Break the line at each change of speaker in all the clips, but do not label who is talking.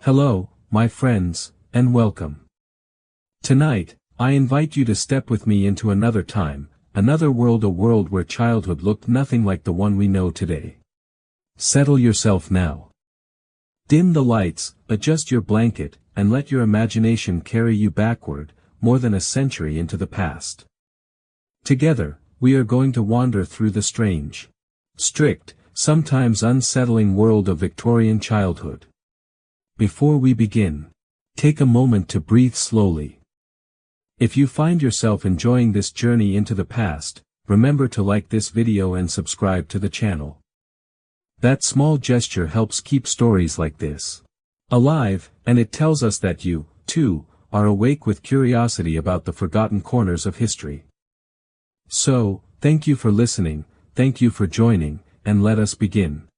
Hello, my friends, and welcome. Tonight, I invite you to step with me into another time, another world, a world where childhood looked nothing like the one we know today. Settle yourself now. Dim the lights, adjust your blanket, and let your imagination carry you backward, more than a century into the past. Together, we are going to wander through the strange, strict, sometimes unsettling world of Victorian childhood. Before we begin, take a moment to breathe slowly. If you find yourself enjoying this journey into the past, remember to like this video and subscribe to the channel. That small gesture helps keep stories like this alive, and it tells us that you, too, are awake with curiosity about the forgotten corners of history. So, thank you for listening, thank you for joining, and let us begin.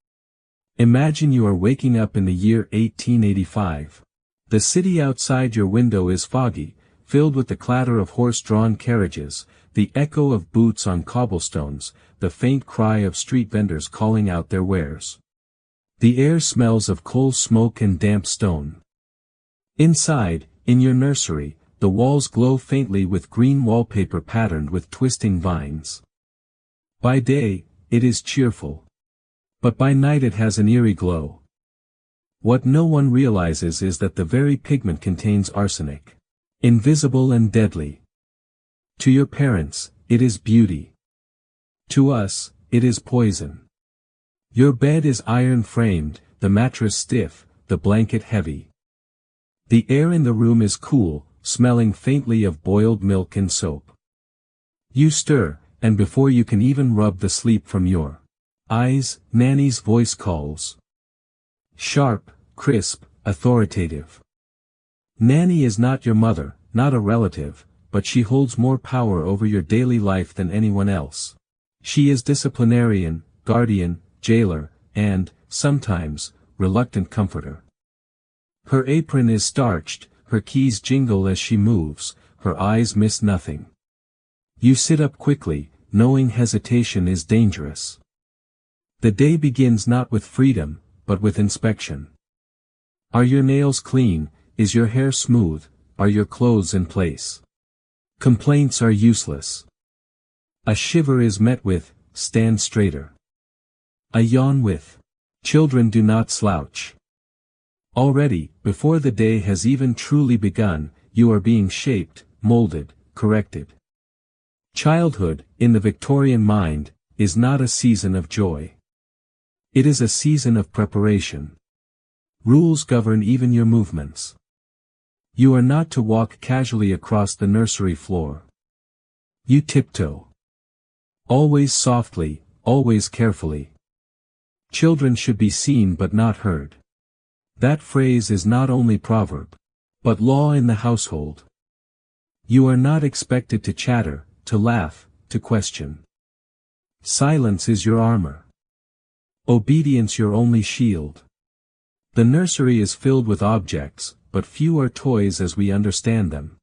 Imagine you are waking up in the year 1885. The city outside your window is foggy, filled with the clatter of horse-drawn carriages, the echo of boots on cobblestones, the faint cry of street vendors calling out their wares. The air smells of coal smoke and damp stone. Inside, in your nursery, the walls glow faintly with green wallpaper patterned with twisting vines. By day, it is cheerful. But by night it has an eerie glow. What no one realizes is that the very pigment contains arsenic. Invisible and deadly. To your parents, it is beauty. To us, it is poison. Your bed is iron-framed, the mattress stiff, the blanket heavy. The air in the room is cool, smelling faintly of boiled milk and soap. You stir, and before you can even rub the sleep from your eyes, Nanny's voice calls. Sharp, crisp, authoritative. Nanny is not your mother, not a relative, but she holds more power over your daily life than anyone else. She is disciplinarian, guardian, jailer, and, sometimes, reluctant comforter. Her apron is starched, her keys jingle as she moves, her eyes miss nothing. You sit up quickly, knowing hesitation is dangerous. The day begins not with freedom, but with inspection. Are your nails clean? Is your hair smooth? Are your clothes in place? Complaints are useless. A shiver is met with, stand straighter. A yawn with, children do not slouch. Already, before the day has even truly begun, you are being shaped, molded, corrected. Childhood, in the Victorian mind, is not a season of joy. It is a season of preparation. Rules govern even your movements. You are not to walk casually across the nursery floor. You tiptoe. Always softly, always carefully. Children should be seen but not heard. That phrase is not only proverb, but law in the household. You are not expected to chatter, to laugh, to question. Silence is your armor. Obedience your only shield. The nursery is filled with objects, but few are toys as we understand them.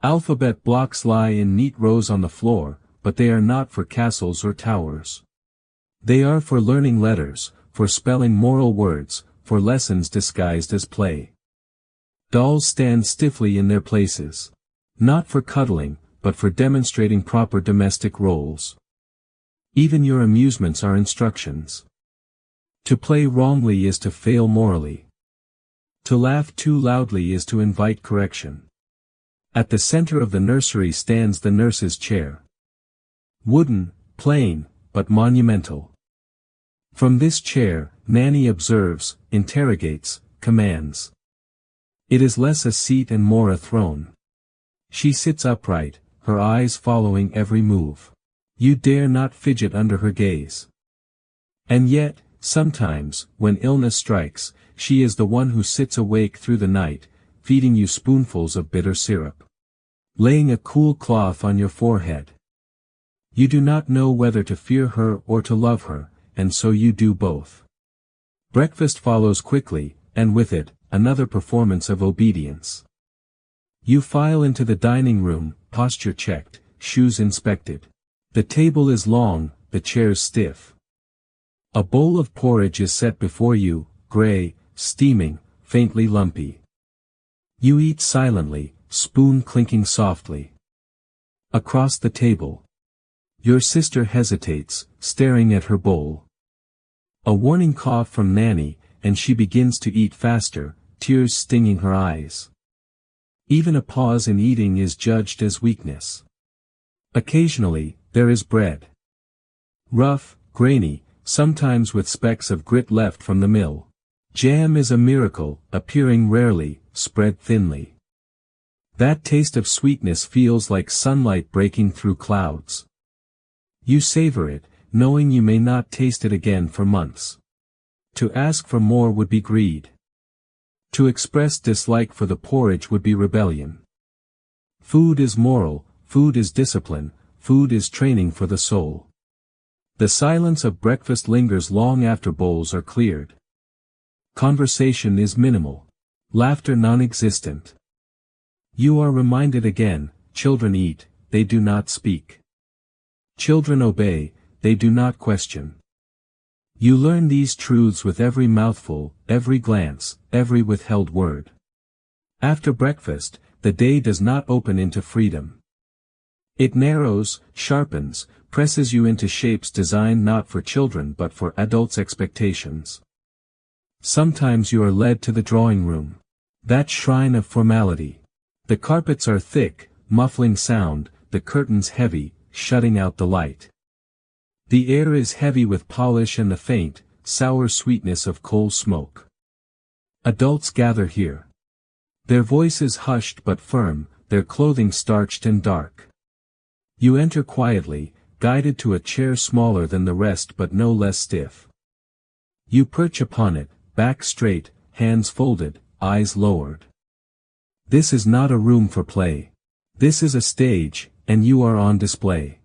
Alphabet blocks lie in neat rows on the floor, but they are not for castles or towers. They are for learning letters, for spelling moral words, for lessons disguised as play. Dolls stand stiffly in their places. Not for cuddling, but for demonstrating proper domestic roles. Even your amusements are instructions. To play wrongly is to fail morally. To laugh too loudly is to invite correction. At the center of the nursery stands the nurse's chair. Wooden, plain, but monumental. From this chair, Nanny observes, interrogates, commands. It is less a seat and more a throne. She sits upright, her eyes following every move. You dare not fidget under her gaze. And yet, sometimes, when illness strikes, she is the one who sits awake through the night, feeding you spoonfuls of bitter syrup. Laying a cool cloth on your forehead. You do not know whether to fear her or to love her, and so you do both. Breakfast follows quickly, and with it, another performance of obedience. You file into the dining room, posture checked, shoes inspected. The table is long, the chairs stiff. A bowl of porridge is set before you, gray, steaming, faintly lumpy. You eat silently, spoon clinking softly. Across the table. Your sister hesitates, staring at her bowl. A warning cough from Nanny, and she begins to eat faster, tears stinging her eyes. Even a pause in eating is judged as weakness. Occasionally, there is bread. Rough, grainy, sometimes with specks of grit left from the mill. Jam is a miracle, appearing rarely, spread thinly. That taste of sweetness feels like sunlight breaking through clouds. You savor it, knowing you may not taste it again for months. To ask for more would be greed. To express dislike for the porridge would be rebellion. Food is moral, food is discipline, food is training for the soul. The silence of breakfast lingers long after bowls are cleared. Conversation is minimal. Laughter non-existent. You are reminded again, children eat, they do not speak. Children obey, they do not question. You learn these truths with every mouthful, every glance, every withheld word. After breakfast, the day does not open into freedom. It narrows, sharpens, presses you into shapes designed not for children but for adults' expectations. Sometimes you are led to the drawing room. That shrine of formality. The carpets are thick, muffling sound, the curtains heavy, shutting out the light. The air is heavy with polish and the faint, sour sweetness of coal smoke. Adults gather here. Their voices hushed but firm, their clothing starched and dark. You enter quietly, guided to a chair smaller than the rest but no less stiff. You perch upon it, back straight, hands folded, eyes lowered. This is not a room for play. This is a stage, and you are on display.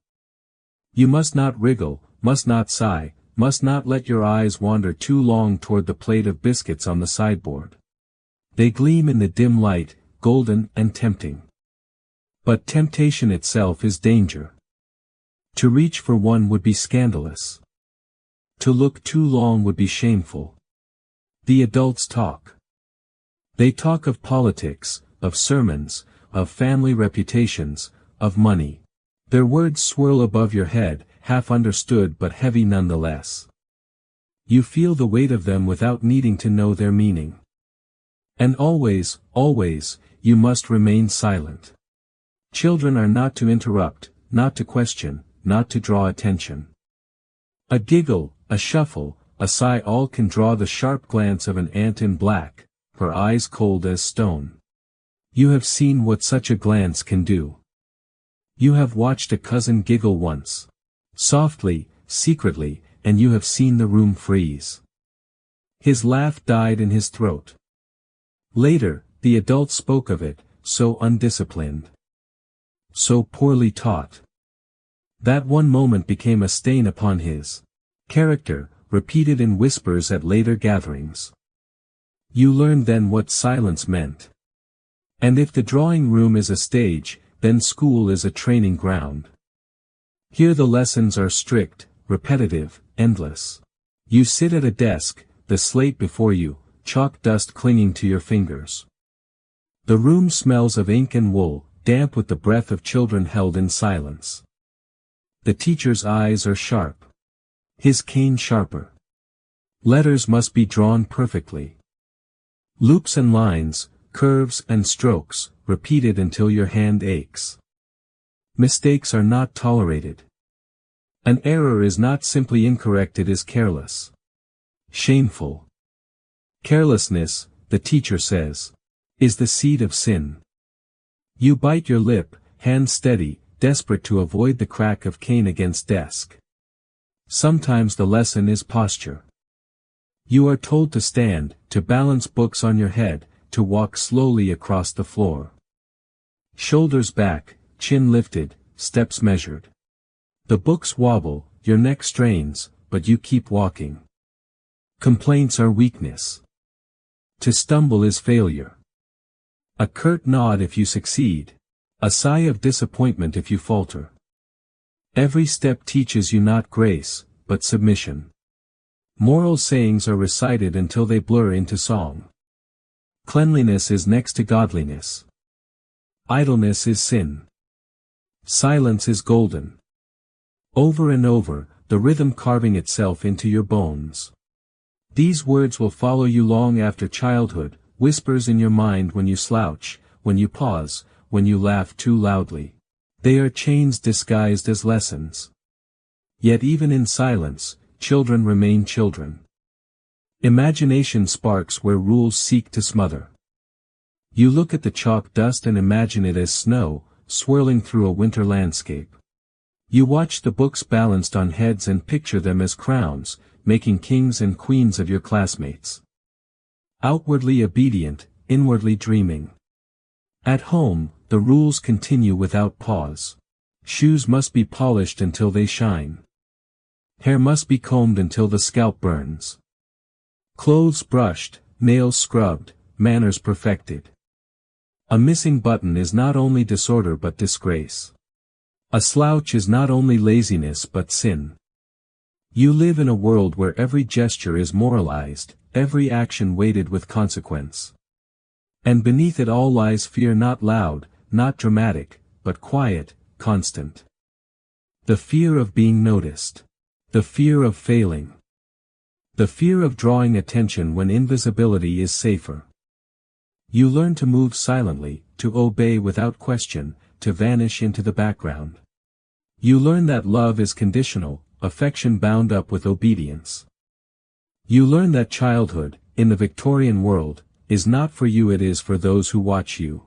You must not wriggle, must not sigh, must not let your eyes wander too long toward the plate of biscuits on the sideboard. They gleam in the dim light, golden and tempting. But temptation itself is danger. To reach for one would be scandalous. To look too long would be shameful. The adults talk. They talk of politics, of sermons, of family reputations, of money. Their words swirl above your head, half understood but heavy nonetheless. You feel the weight of them without needing to know their meaning. And always, always, you must remain silent. Children are not to interrupt, not to question, not to draw attention. A giggle, a shuffle, a sigh, all can draw the sharp glance of an ant in black, her eyes cold as stone. You have seen what such a glance can do. You have watched a cousin giggle once. Softly, secretly, and you have seen the room freeze. His laugh died in his throat. Later, the adult spoke of it, so undisciplined. So poorly taught. That one moment became a stain upon his character, repeated in whispers at later gatherings. You learned then what silence meant. And if the drawing room is a stage, then school is a training ground. Here the lessons are strict, repetitive, endless. You sit at a desk, the slate before you, chalk dust clinging to your fingers. The room smells of ink and wool, damp with the breath of children held in silence. The teacher's eyes are sharp. His cane sharper. Letters must be drawn perfectly. Loops and lines, curves and strokes, repeated until your hand aches. Mistakes are not tolerated. An error is not simply incorrect, it is careless. Shameful. Carelessness, the teacher says, is the seed of sin. You bite your lip, hand steady, desperate to avoid the crack of cane against desk. Sometimes the lesson is posture. You are told to stand, to balance books on your head, to walk slowly across the floor. Shoulders back, chin lifted, steps measured. The books wobble, your neck strains, but you keep walking. Complaints are weakness. To stumble is failure. A curt nod if you succeed. A sigh of disappointment if you falter. Every step teaches you not grace, but submission. Moral sayings are recited until they blur into song. Cleanliness is next to godliness. Idleness is sin. Silence is golden. Over and over, the rhythm carving itself into your bones. These words will follow you long after childhood, whispers in your mind when you slouch, when you pause, when you laugh too loudly. They are chains disguised as lessons. Yet even in silence, children remain children. Imagination sparks where rules seek to smother. You look at the chalk dust and imagine it as snow, swirling through a winter landscape. You watch the books balanced on heads and picture them as crowns, making kings and queens of your classmates. Outwardly obedient, inwardly dreaming. At home, the rules continue without pause. Shoes must be polished until they shine. Hair must be combed until the scalp burns. Clothes brushed, nails scrubbed, manners perfected. A missing button is not only disorder but disgrace. A slouch is not only laziness but sin. You live in a world where every gesture is moralized, every action weighted with consequence. And beneath it all lies fear, not loud, not dramatic, but quiet, constant. The fear of being noticed. The fear of failing. The fear of drawing attention when invisibility is safer. You learn to move silently, to obey without question, to vanish into the background. You learn that love is conditional, affection bound up with obedience. You learn that childhood, in the Victorian world, is not for you, it is for those who watch you.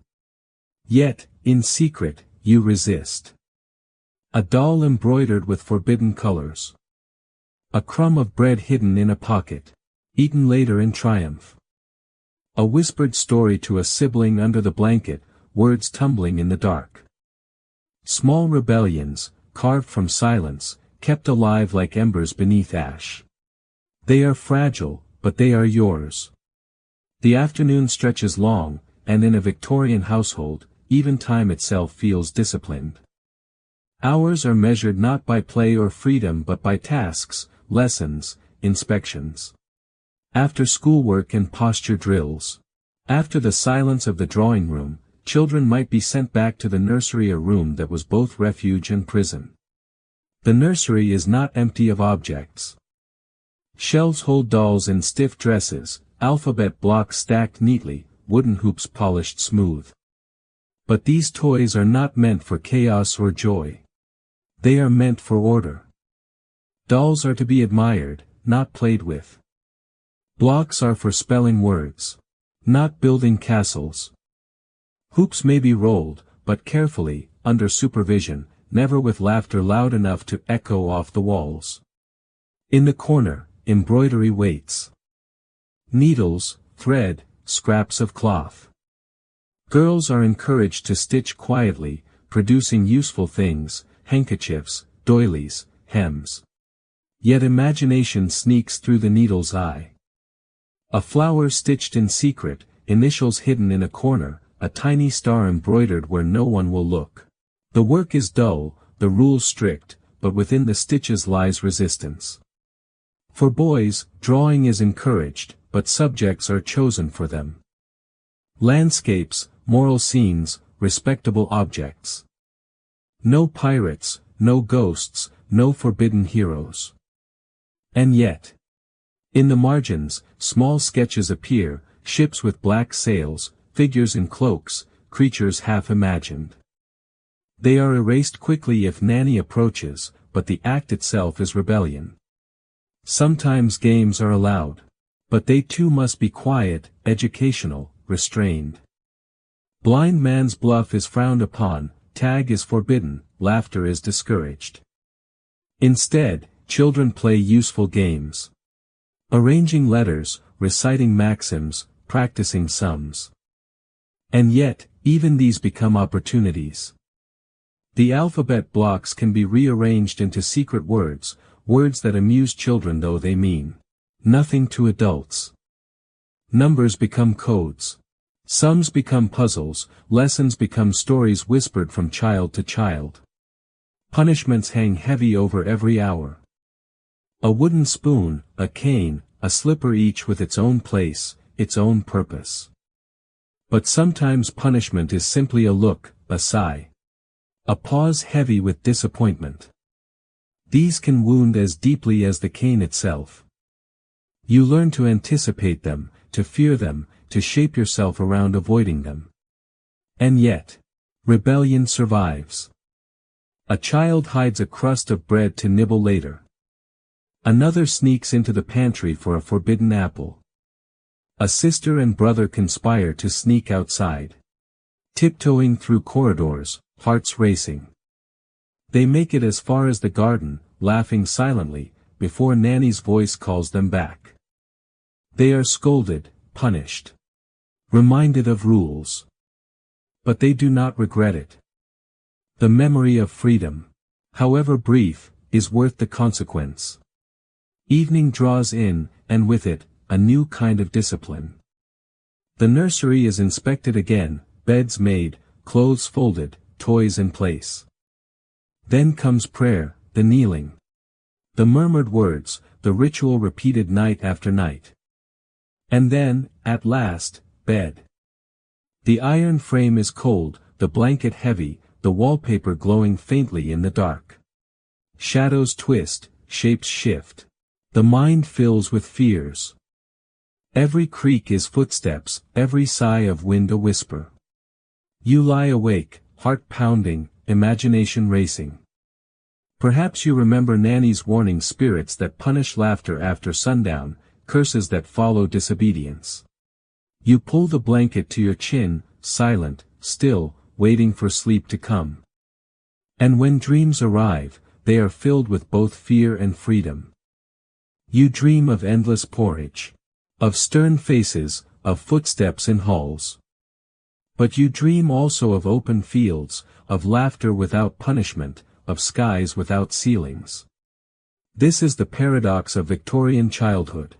Yet, in secret, you resist. A doll embroidered with forbidden colors. A crumb of bread hidden in a pocket, eaten later in triumph. A whispered story to a sibling under the blanket, words tumbling in the dark. Small rebellions, carved from silence, kept alive like embers beneath ash. They are fragile, but they are yours. The afternoon stretches long, and in a Victorian household, even time itself feels disciplined. Hours are measured not by play or freedom but by tasks, lessons, inspections. After schoolwork and posture drills. After the silence of the drawing room, children might be sent back to the nursery, a room that was both refuge and prison. The nursery is not empty of objects. Shelves hold dolls in stiff dresses, alphabet blocks stacked neatly, wooden hoops polished smooth. But these toys are not meant for chaos or joy. They are meant for order. Dolls are to be admired, not played with. Blocks are for spelling words, not building castles. Hoops may be rolled, but carefully, under supervision, never with laughter loud enough to echo off the walls. In the corner, embroidery waits. Needles, thread, scraps of cloth. Girls are encouraged to stitch quietly, producing useful things, handkerchiefs, doilies, hems. Yet imagination sneaks through the needle's eye. A flower stitched in secret, initials hidden in a corner, a tiny star embroidered where no one will look. The work is dull, the rules strict, but within the stitches lies resistance. For boys, drawing is encouraged, but subjects are chosen for them. Landscapes, moral scenes, respectable objects. No pirates, no ghosts, no forbidden heroes. And yet, in the margins, small sketches appear, ships with black sails, figures in cloaks, creatures half imagined. They are erased quickly if Nanny approaches, but the act itself is rebellion. Sometimes games are allowed. But they too must be quiet, educational, restrained. Blind man's bluff is frowned upon, tag is forbidden, laughter is discouraged. Instead, children play useful games. Arranging letters, reciting maxims, practicing sums. And yet, even these become opportunities. The alphabet blocks can be rearranged into secret words, words that amuse children though they mean nothing to adults. Numbers become codes. Sums become puzzles, lessons become stories whispered from child to child. Punishments hang heavy over every hour. A wooden spoon, a cane, a slipper, each with its own place, its own purpose. But sometimes punishment is simply a look, a sigh. A pause heavy with disappointment. These can wound as deeply as the cane itself. You learn to anticipate them, to fear them, to shape yourself around avoiding them. And yet, rebellion survives. A child hides a crust of bread to nibble later. Another sneaks into the pantry for a forbidden apple. A sister and brother conspire to sneak outside. Tiptoeing through corridors, hearts racing. They make it as far as the garden, laughing silently, before Nanny's voice calls them back. They are scolded, punished. Reminded of rules. But they do not regret it. The memory of freedom, however brief, is worth the consequence. Evening draws in, and with it, a new kind of discipline. The nursery is inspected again, beds made, clothes folded, toys in place. Then comes prayer, the kneeling. The murmured words, the ritual repeated night after night. And then, at last, bed. The iron frame is cold, the blanket heavy, the wallpaper glowing faintly in the dark. Shadows twist, shapes shift. The mind fills with fears. Every creak is footsteps, every sigh of wind a whisper. You lie awake, heart pounding, imagination racing. Perhaps you remember Nanny's warning spirits that punish laughter after sundown, curses that follow disobedience. You pull the blanket to your chin, silent, still, waiting for sleep to come. And when dreams arrive, they are filled with both fear and freedom. You dream of endless porridge. Of stern faces, of footsteps in halls. But you dream also of open fields, of laughter without punishment, of skies without ceilings. This is the paradox of Victorian childhood.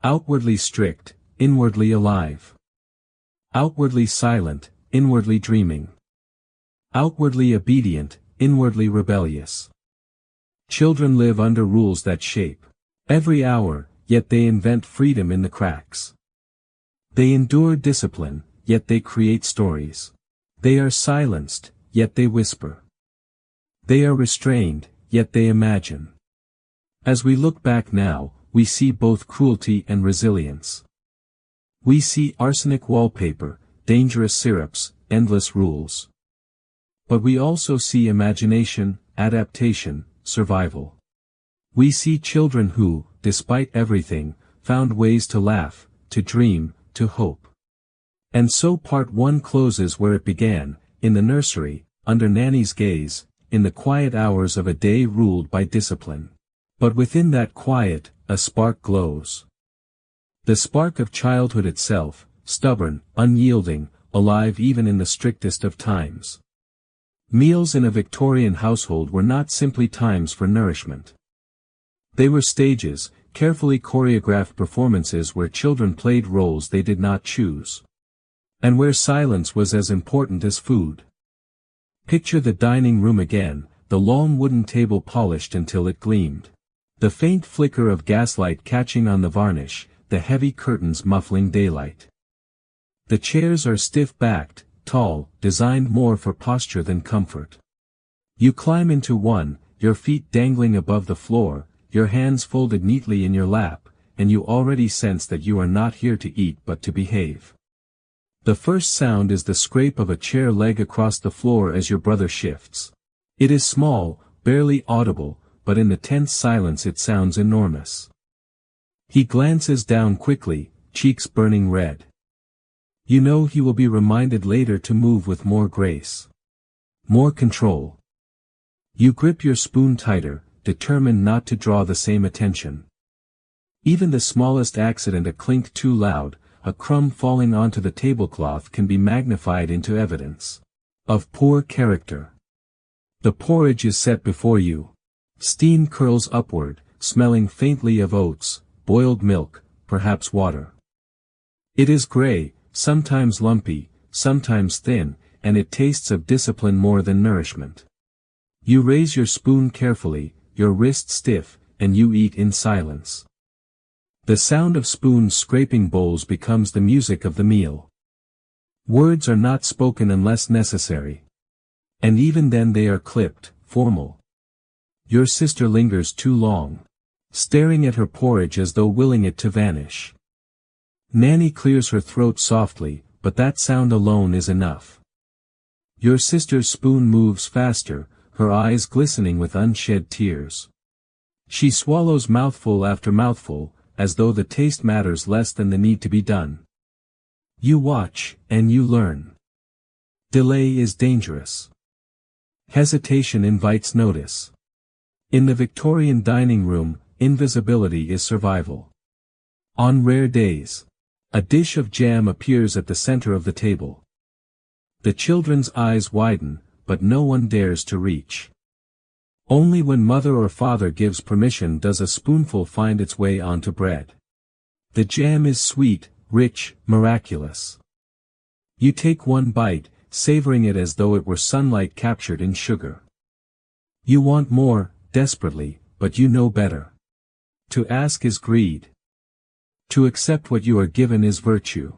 Outwardly strict, inwardly alive. Outwardly silent, inwardly dreaming. Outwardly obedient, inwardly rebellious. Children live under rules that shape every hour, yet they invent freedom in the cracks. They endure discipline, yet they create stories. They are silenced, yet they whisper. They are restrained, yet they imagine. As we look back now, we see both cruelty and resilience. We see arsenic wallpaper, dangerous syrups, endless rules. But we also see imagination, adaptation, survival. We see children who, despite everything, found ways to laugh, to dream, to hope. And so part 1 closes where it began, in the nursery, under Nanny's gaze, in the quiet hours of a day ruled by discipline. But within that quiet, a spark glows. The spark of childhood itself, stubborn, unyielding, alive even in the strictest of times. Meals in a Victorian household were not simply times for nourishment. They were stages, carefully choreographed performances where children played roles they did not choose. And where silence was as important as food. Picture the dining room again, the long wooden table polished until it gleamed. The faint flicker of gaslight catching on the varnish, the heavy curtains muffling daylight. The chairs are stiff-backed, tall, designed more for posture than comfort. You climb into one, your feet dangling above the floor, your hands folded neatly in your lap, and you already sense that you are not here to eat but to behave. The first sound is the scrape of a chair leg across the floor as your brother shifts. It is small, barely audible, but in the tense silence it sounds enormous. He glances down quickly, cheeks burning red. You know he will be reminded later to move with more grace. More control. You grip your spoon tighter, determined not to draw the same attention. Even the smallest accident, a clink too loud, a crumb falling onto the tablecloth, can be magnified into evidence of poor character. The porridge is set before you. Steam curls upward, smelling faintly of oats, boiled milk, perhaps water. It is gray, sometimes lumpy, sometimes thin, and it tastes of discipline more than nourishment. You raise your spoon carefully, your wrist stiff, and you eat in silence. The sound of spoons scraping bowls becomes the music of the meal. Words are not spoken unless necessary. And even then they are clipped, formal. Your sister lingers too long, staring at her porridge as though willing it to vanish. Nanny clears her throat softly, but that sound alone is enough. Your sister's spoon moves faster, her eyes glistening with unshed tears. She swallows mouthful after mouthful, as though the taste matters less than the need to be done. You watch, and you learn. Delay is dangerous. Hesitation invites notice. In the Victorian dining room, invisibility is survival. On rare days, a dish of jam appears at the center of the table. The children's eyes widen, but no one dares to reach. Only when mother or father gives permission does a spoonful find its way onto bread. The jam is sweet, rich, miraculous. You take one bite, savoring it as though it were sunlight captured in sugar. You want more, desperately, but you know better. To ask is greed. To accept what you are given is virtue.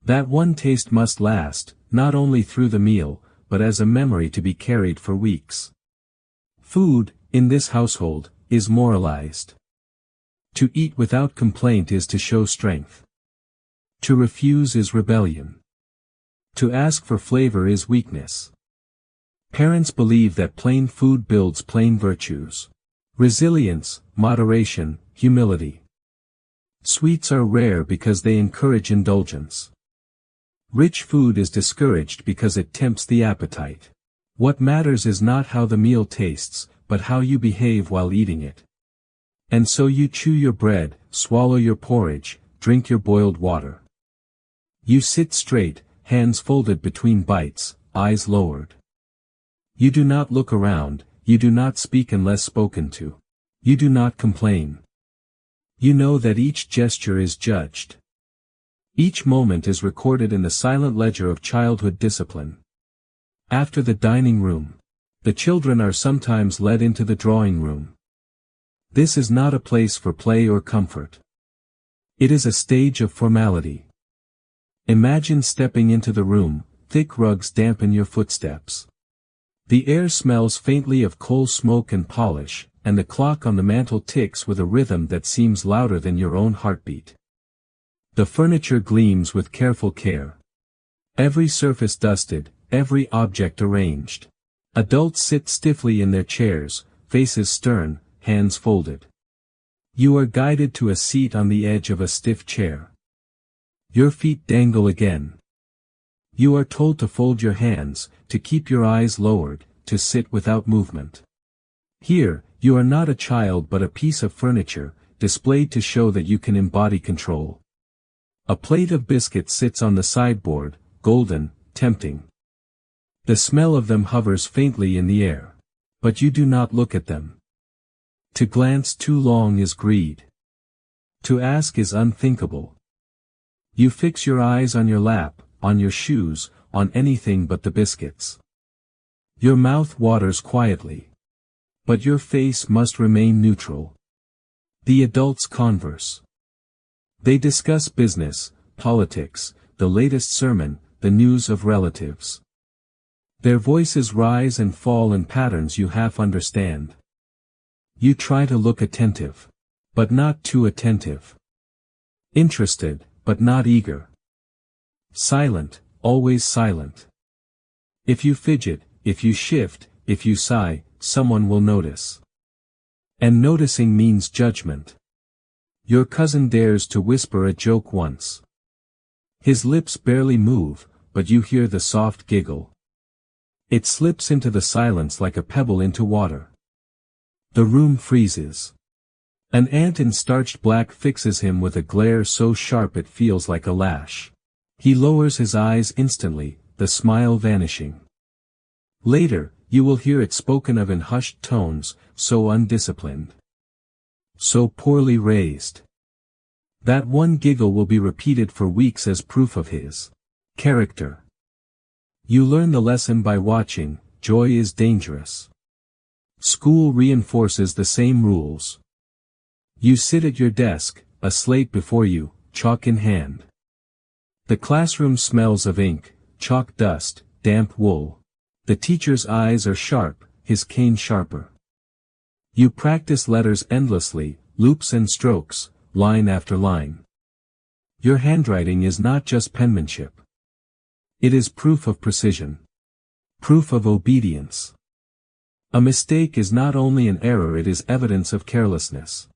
That one taste must last, not only through the meal, but as a memory to be carried for weeks. Food, in this household, is moralized. To eat without complaint is to show strength. To refuse is rebellion. To ask for flavor is weakness. Parents believe that plain food builds plain virtues. Resilience, moderation, humility. Sweets are rare because they encourage indulgence. Rich food is discouraged because it tempts the appetite. What matters is not how the meal tastes, but how you behave while eating it. And so you chew your bread, swallow your porridge, drink your boiled water. You sit straight, hands folded between bites, eyes lowered. You do not look around, you do not speak unless spoken to. You do not complain. You know that each gesture is judged. Each moment is recorded in the silent ledger of childhood discipline. After the dining room, the children are sometimes led into the drawing room. This is not a place for play or comfort. It is a stage of formality. Imagine stepping into the room, thick rugs dampen your footsteps. The air smells faintly of coal smoke and polish, and the clock on the mantel ticks with a rhythm that seems louder than your own heartbeat. The furniture gleams with careful care. Every surface dusted, every object arranged. Adults sit stiffly in their chairs, faces stern, hands folded. You are guided to a seat on the edge of a stiff chair. Your feet dangle again. You are told to fold your hands, to keep your eyes lowered, to sit without movement. Here, you are not a child but a piece of furniture, displayed to show that you can embody control. A plate of biscuits sits on the sideboard, golden, tempting. The smell of them hovers faintly in the air. But you do not look at them. To glance too long is greed. To ask is unthinkable. You fix your eyes on your lap, on your shoes, on anything but the biscuits. Your mouth waters quietly. But your face must remain neutral. The adults converse. They discuss business, politics, the latest sermon, the news of relatives. Their voices rise and fall in patterns you half understand. You try to look attentive. But not too attentive. Interested, but not eager. Silent, always silent. If you fidget, if you shift, if you sigh, someone will notice. And noticing means judgment. Your cousin dares to whisper a joke once. His lips barely move, but you hear the soft giggle. It slips into the silence like a pebble into water. The room freezes. An ant in starched black fixes him with a glare so sharp it feels like a lash. He lowers his eyes instantly, the smile vanishing. Later, you will hear it spoken of in hushed tones, so undisciplined. So poorly raised. That one giggle will be repeated for weeks as proof of his character. You learn the lesson by watching. Joy is dangerous. School reinforces the same rules. You sit at your desk, a slate before you, chalk in hand. The classroom smells of ink, chalk dust, damp wool. The teacher's eyes are sharp, his cane sharper. You practice letters endlessly, loops and strokes, line after line. Your handwriting is not just penmanship. It is proof of precision. Proof of obedience. A mistake is not only an error, it is evidence of carelessness.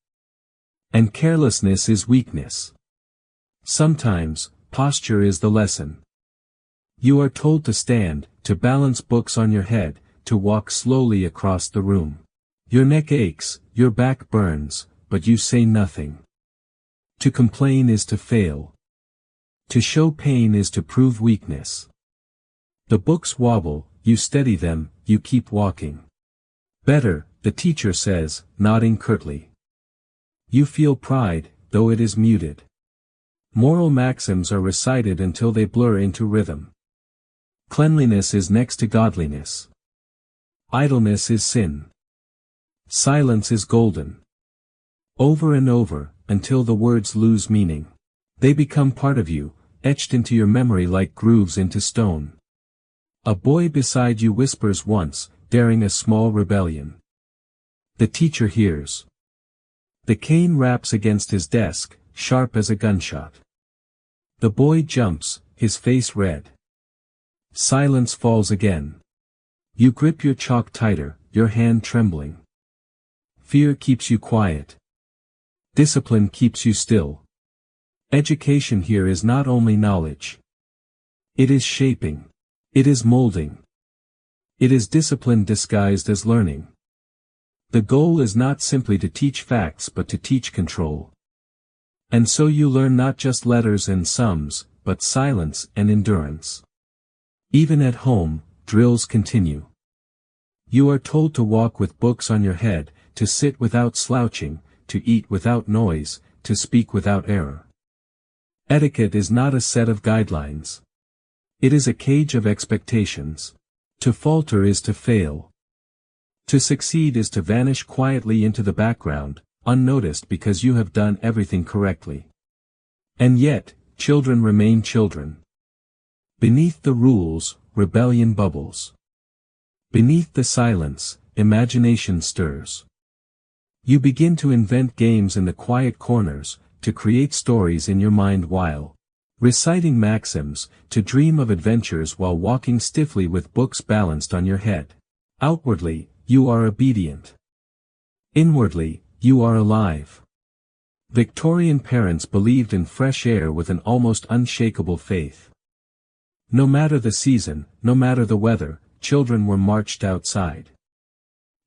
And carelessness is weakness. Sometimes, posture is the lesson. You are told to stand, to balance books on your head, to walk slowly across the room. Your neck aches, your back burns, but you say nothing. To complain is to fail. To show pain is to prove weakness. The books wobble, you steady them, you keep walking. Better, the teacher says, nodding curtly. You feel pride, though it is muted. Moral maxims are recited until they blur into rhythm. Cleanliness is next to godliness. Idleness is sin. Silence is golden. Over and over, until the words lose meaning. They become part of you, etched into your memory like grooves into stone. A boy beside you whispers once, daring a small rebellion. The teacher hears. The cane raps against his desk, sharp as a gunshot. The boy jumps, his face red. Silence falls again. You grip your chalk tighter, your hand trembling. Fear keeps you quiet. Discipline keeps you still. Education here is not only knowledge. It is shaping. It is molding. It is discipline disguised as learning. The goal is not simply to teach facts but to teach control. And so you learn not just letters and sums, but silence and endurance. Even at home, drills continue. You are told to walk with books on your head, to sit without slouching, to eat without noise, to speak without error. Etiquette is not a set of guidelines. It is a cage of expectations. To falter is to fail. To succeed is to vanish quietly into the background, unnoticed because you have done everything correctly. And yet, children remain children. Beneath the rules, rebellion bubbles. Beneath the silence, imagination stirs. You begin to invent games in the quiet corners, to create stories in your mind while reciting maxims, to dream of adventures while walking stiffly with books balanced on your head. Outwardly, you are obedient. Inwardly, you are alive. Victorian parents believed in fresh air with an almost unshakable faith. No matter the season, no matter the weather, children were marched outside.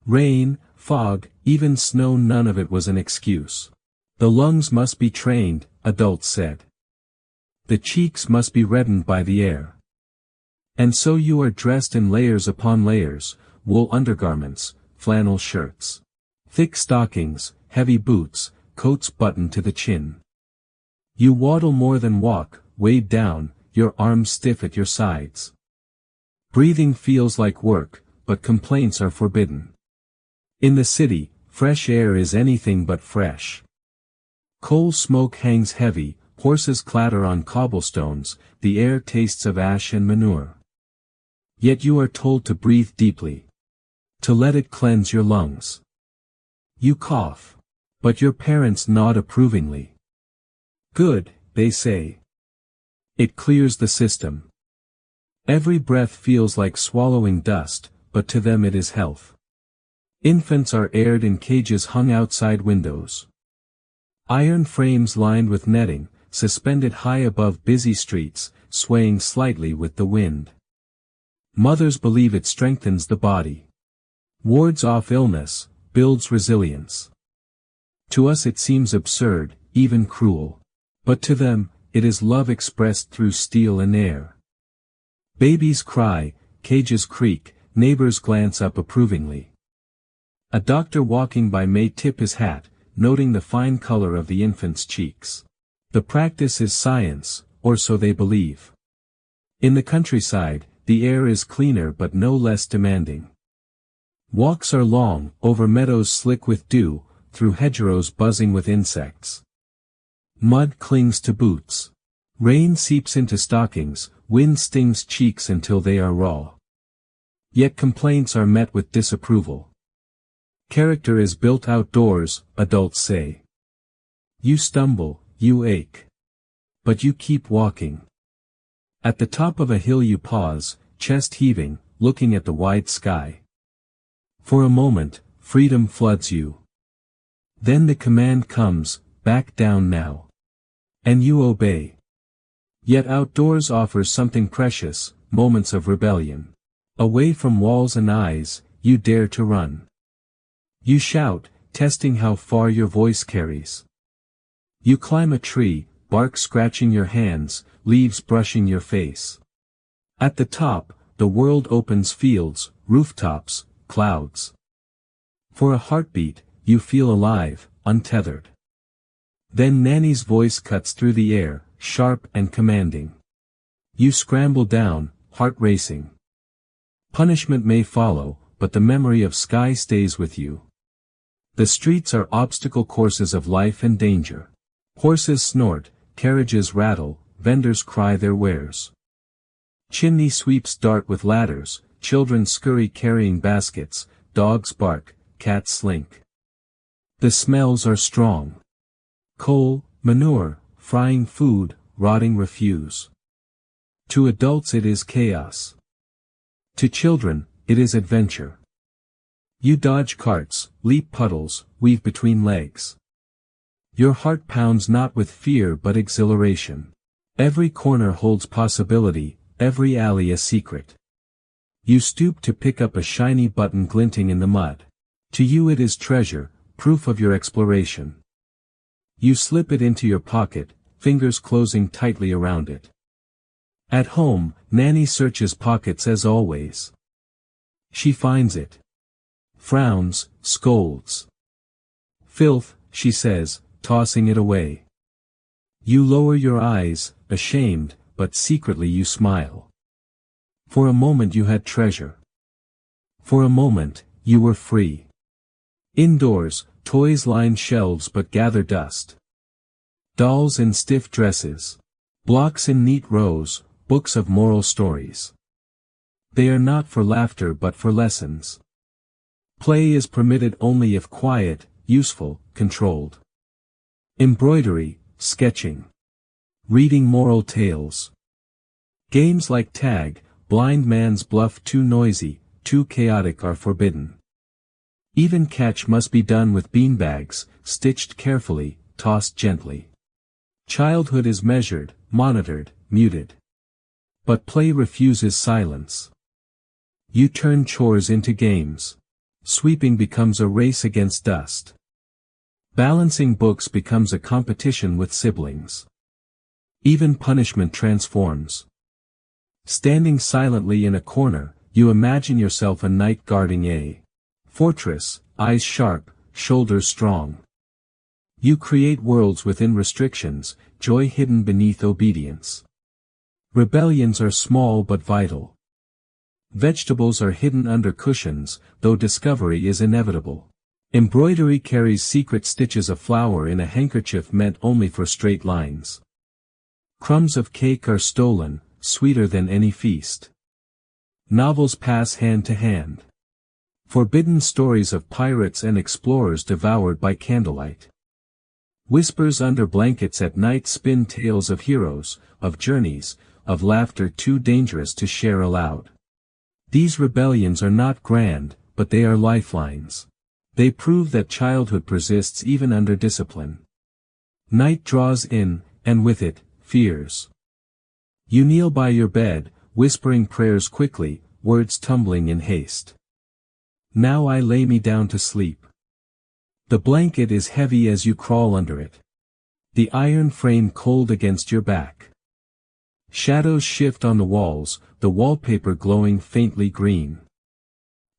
Rain, fog, even snow, none of it was an excuse. The lungs must be trained, adults said. The cheeks must be reddened by the air. And so you are dressed in layers upon layers, wool undergarments, flannel shirts, thick stockings, heavy boots, coats buttoned to the chin. You waddle more than walk, weighed down, your arms stiff at your sides. Breathing feels like work, but complaints are forbidden. In the city, fresh air is anything but fresh. Coal smoke hangs heavy, horses clatter on cobblestones, the air tastes of ash and manure. Yet you are told to breathe deeply. To let it cleanse your lungs. You cough. But your parents nod approvingly. Good, they say. It clears the system. Every breath feels like swallowing dust, but to them it is health. Infants are aired in cages hung outside windows. Iron frames lined with netting, suspended high above busy streets, swaying slightly with the wind. Mothers believe it strengthens the body. Wards off illness, builds resilience. To us it seems absurd, even cruel. But to them, it is love expressed through steel and air. Babies cry, cages creak, neighbors glance up approvingly. A doctor walking by may tip his hat, noting the fine color of the infant's cheeks. The practice is science, or so they believe. In the countryside, the air is cleaner but no less demanding. Walks are long, over meadows slick with dew, through hedgerows buzzing with insects. Mud clings to boots. Rain seeps into stockings, wind stings cheeks until they are raw. Yet complaints are met with disapproval. Character is built outdoors, adults say. You stumble, you ache. But you keep walking. At the top of a hill you pause, chest heaving, looking at the wide sky. For a moment, freedom floods you. Then the command comes, back down now. And you obey. Yet outdoors offers something precious, moments of rebellion. Away from walls and eyes, you dare to run. You shout, testing how far your voice carries. You climb a tree, bark scratching your hands, leaves brushing your face. At the top, the world opens fields, rooftops, clouds. For a heartbeat, you feel alive, untethered. Then Nanny's voice cuts through the air, sharp and commanding. You scramble down, heart racing. Punishment may follow, but the memory of sky stays with you. The streets are obstacle courses of life and danger. Horses snort, carriages rattle, vendors cry their wares. Chimney sweeps dart with ladders, children scurry carrying baskets, dogs bark, cats slink. The smells are strong. Coal, manure, frying food, rotting refuse. To adults it is chaos. To children, it is adventure. You dodge carts, leap puddles, weave between legs. Your heart pounds not with fear but exhilaration. Every corner holds possibility, every alley a secret. You stoop to pick up a shiny button glinting in the mud. To you it is treasure, proof of your exploration. You slip it into your pocket, fingers closing tightly around it. At home, Nanny searches pockets as always. She finds it. Frowns, scolds. Filth, she says, tossing it away. You lower your eyes, ashamed, but secretly you smile. For a moment you had treasure. For a moment, you were free. Indoors, toys line shelves but gather dust. Dolls in stiff dresses. Blocks in neat rows, books of moral stories. They are not for laughter but for lessons. Play is permitted only if quiet, useful, controlled. Embroidery, sketching. Reading moral tales. Games like tag, blind man's bluff too noisy, too chaotic are forbidden. Even catch must be done with beanbags, stitched carefully, tossed gently. Childhood is measured, monitored, muted. But play refuses silence. You turn chores into games. Sweeping becomes a race against dust. Balancing books becomes a competition with siblings. Even punishment transforms. Standing silently in a corner, you imagine yourself a knight guarding a fortress, eyes sharp, shoulders strong. You create worlds within restrictions, joy hidden beneath obedience. Rebellions are small but vital. Vegetables are hidden under cushions, though discovery is inevitable. Embroidery carries secret stitches of flower in a handkerchief meant only for straight lines. Crumbs of cake are stolen, sweeter than any feast. Novels pass hand to hand. Forbidden stories of pirates and explorers devoured by candlelight. Whispers under blankets at night spin tales of heroes, of journeys, of laughter too dangerous to share aloud. These rebellions are not grand, but they are lifelines. They prove that childhood persists even under discipline. Night draws in, and with it, fears. You kneel by your bed, whispering prayers quickly, words tumbling in haste. Now I lay me down to sleep. The blanket is heavy as you crawl under it. The iron frame cold against your back. Shadows shift on the walls, the wallpaper glowing faintly green.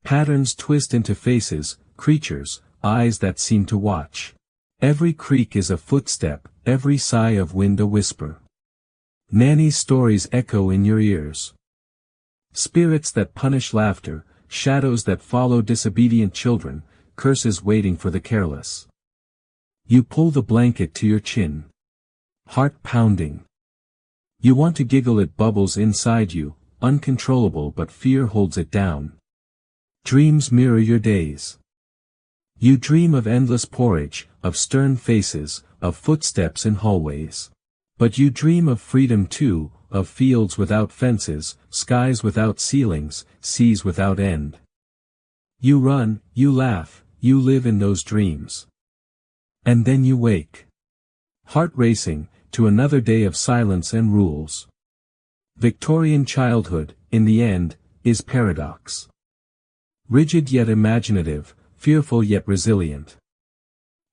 Patterns twist into faces, creatures, eyes that seem to watch. Every creak is a footstep, every sigh of wind a whisper. Nanny's stories echo in your ears. Spirits that punish laughter, shadows that follow disobedient children, curses waiting for the careless. You pull the blanket to your chin. Heart pounding. You want to giggle at bubbles inside you, uncontrollable, but fear holds it down. Dreams mirror your days. You dream of endless porridge, of stern faces, of footsteps in hallways. But you dream of freedom too, of fields without fences, skies without ceilings, seas without end. You run, you laugh, you live in those dreams. And then you wake. Heart racing, to another day of silence and rules. Victorian childhood, in the end, is paradox. Rigid yet imaginative, fearful yet resilient.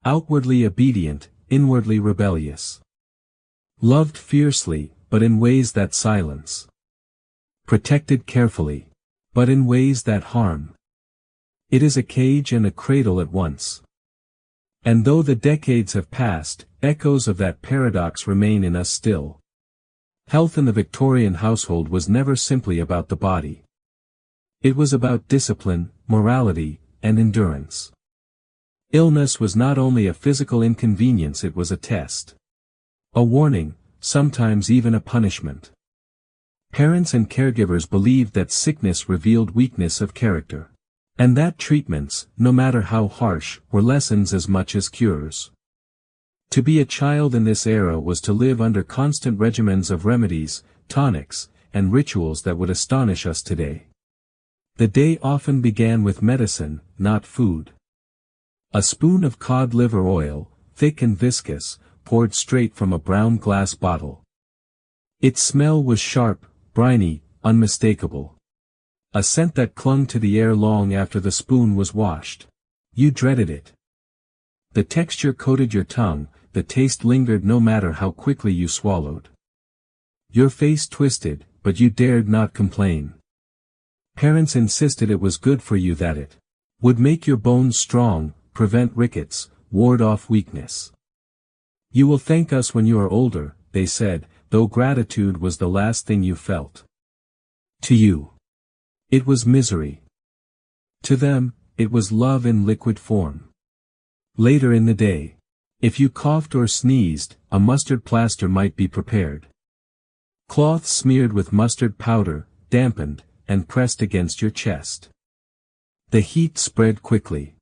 Outwardly obedient, inwardly rebellious. Loved fiercely, but in ways that silence. Protected carefully, but in ways that harm. It is a cage and a cradle at once. And though the decades have passed, echoes of that paradox remain in us still. Health in the Victorian household was never simply about the body. It was about discipline, morality, and endurance. Illness was not only a physical inconvenience, it was a test. A warning, sometimes even a punishment. Parents and caregivers believed that sickness revealed weakness of character. And that treatments, no matter how harsh, were lessons as much as cures. To be a child in this era was to live under constant regimens of remedies, tonics, and rituals that would astonish us today. The day often began with medicine, not food. A spoon of cod liver oil, thick and viscous, poured straight from a brown glass bottle. Its smell was sharp, briny, unmistakable. A scent that clung to the air long after the spoon was washed. You dreaded it. The texture coated your tongue, the taste lingered no matter how quickly you swallowed. Your face twisted, but you dared not complain. Parents insisted it was good for you, that it would make your bones strong, prevent rickets, ward off weakness. You will thank us when you are older, they said, though gratitude was the last thing you felt. To you, it was misery. To them, it was love in liquid form. Later in the day, if you coughed or sneezed, a mustard plaster might be prepared. Cloth smeared with mustard powder, dampened, and pressed against your chest. The heat spread quickly,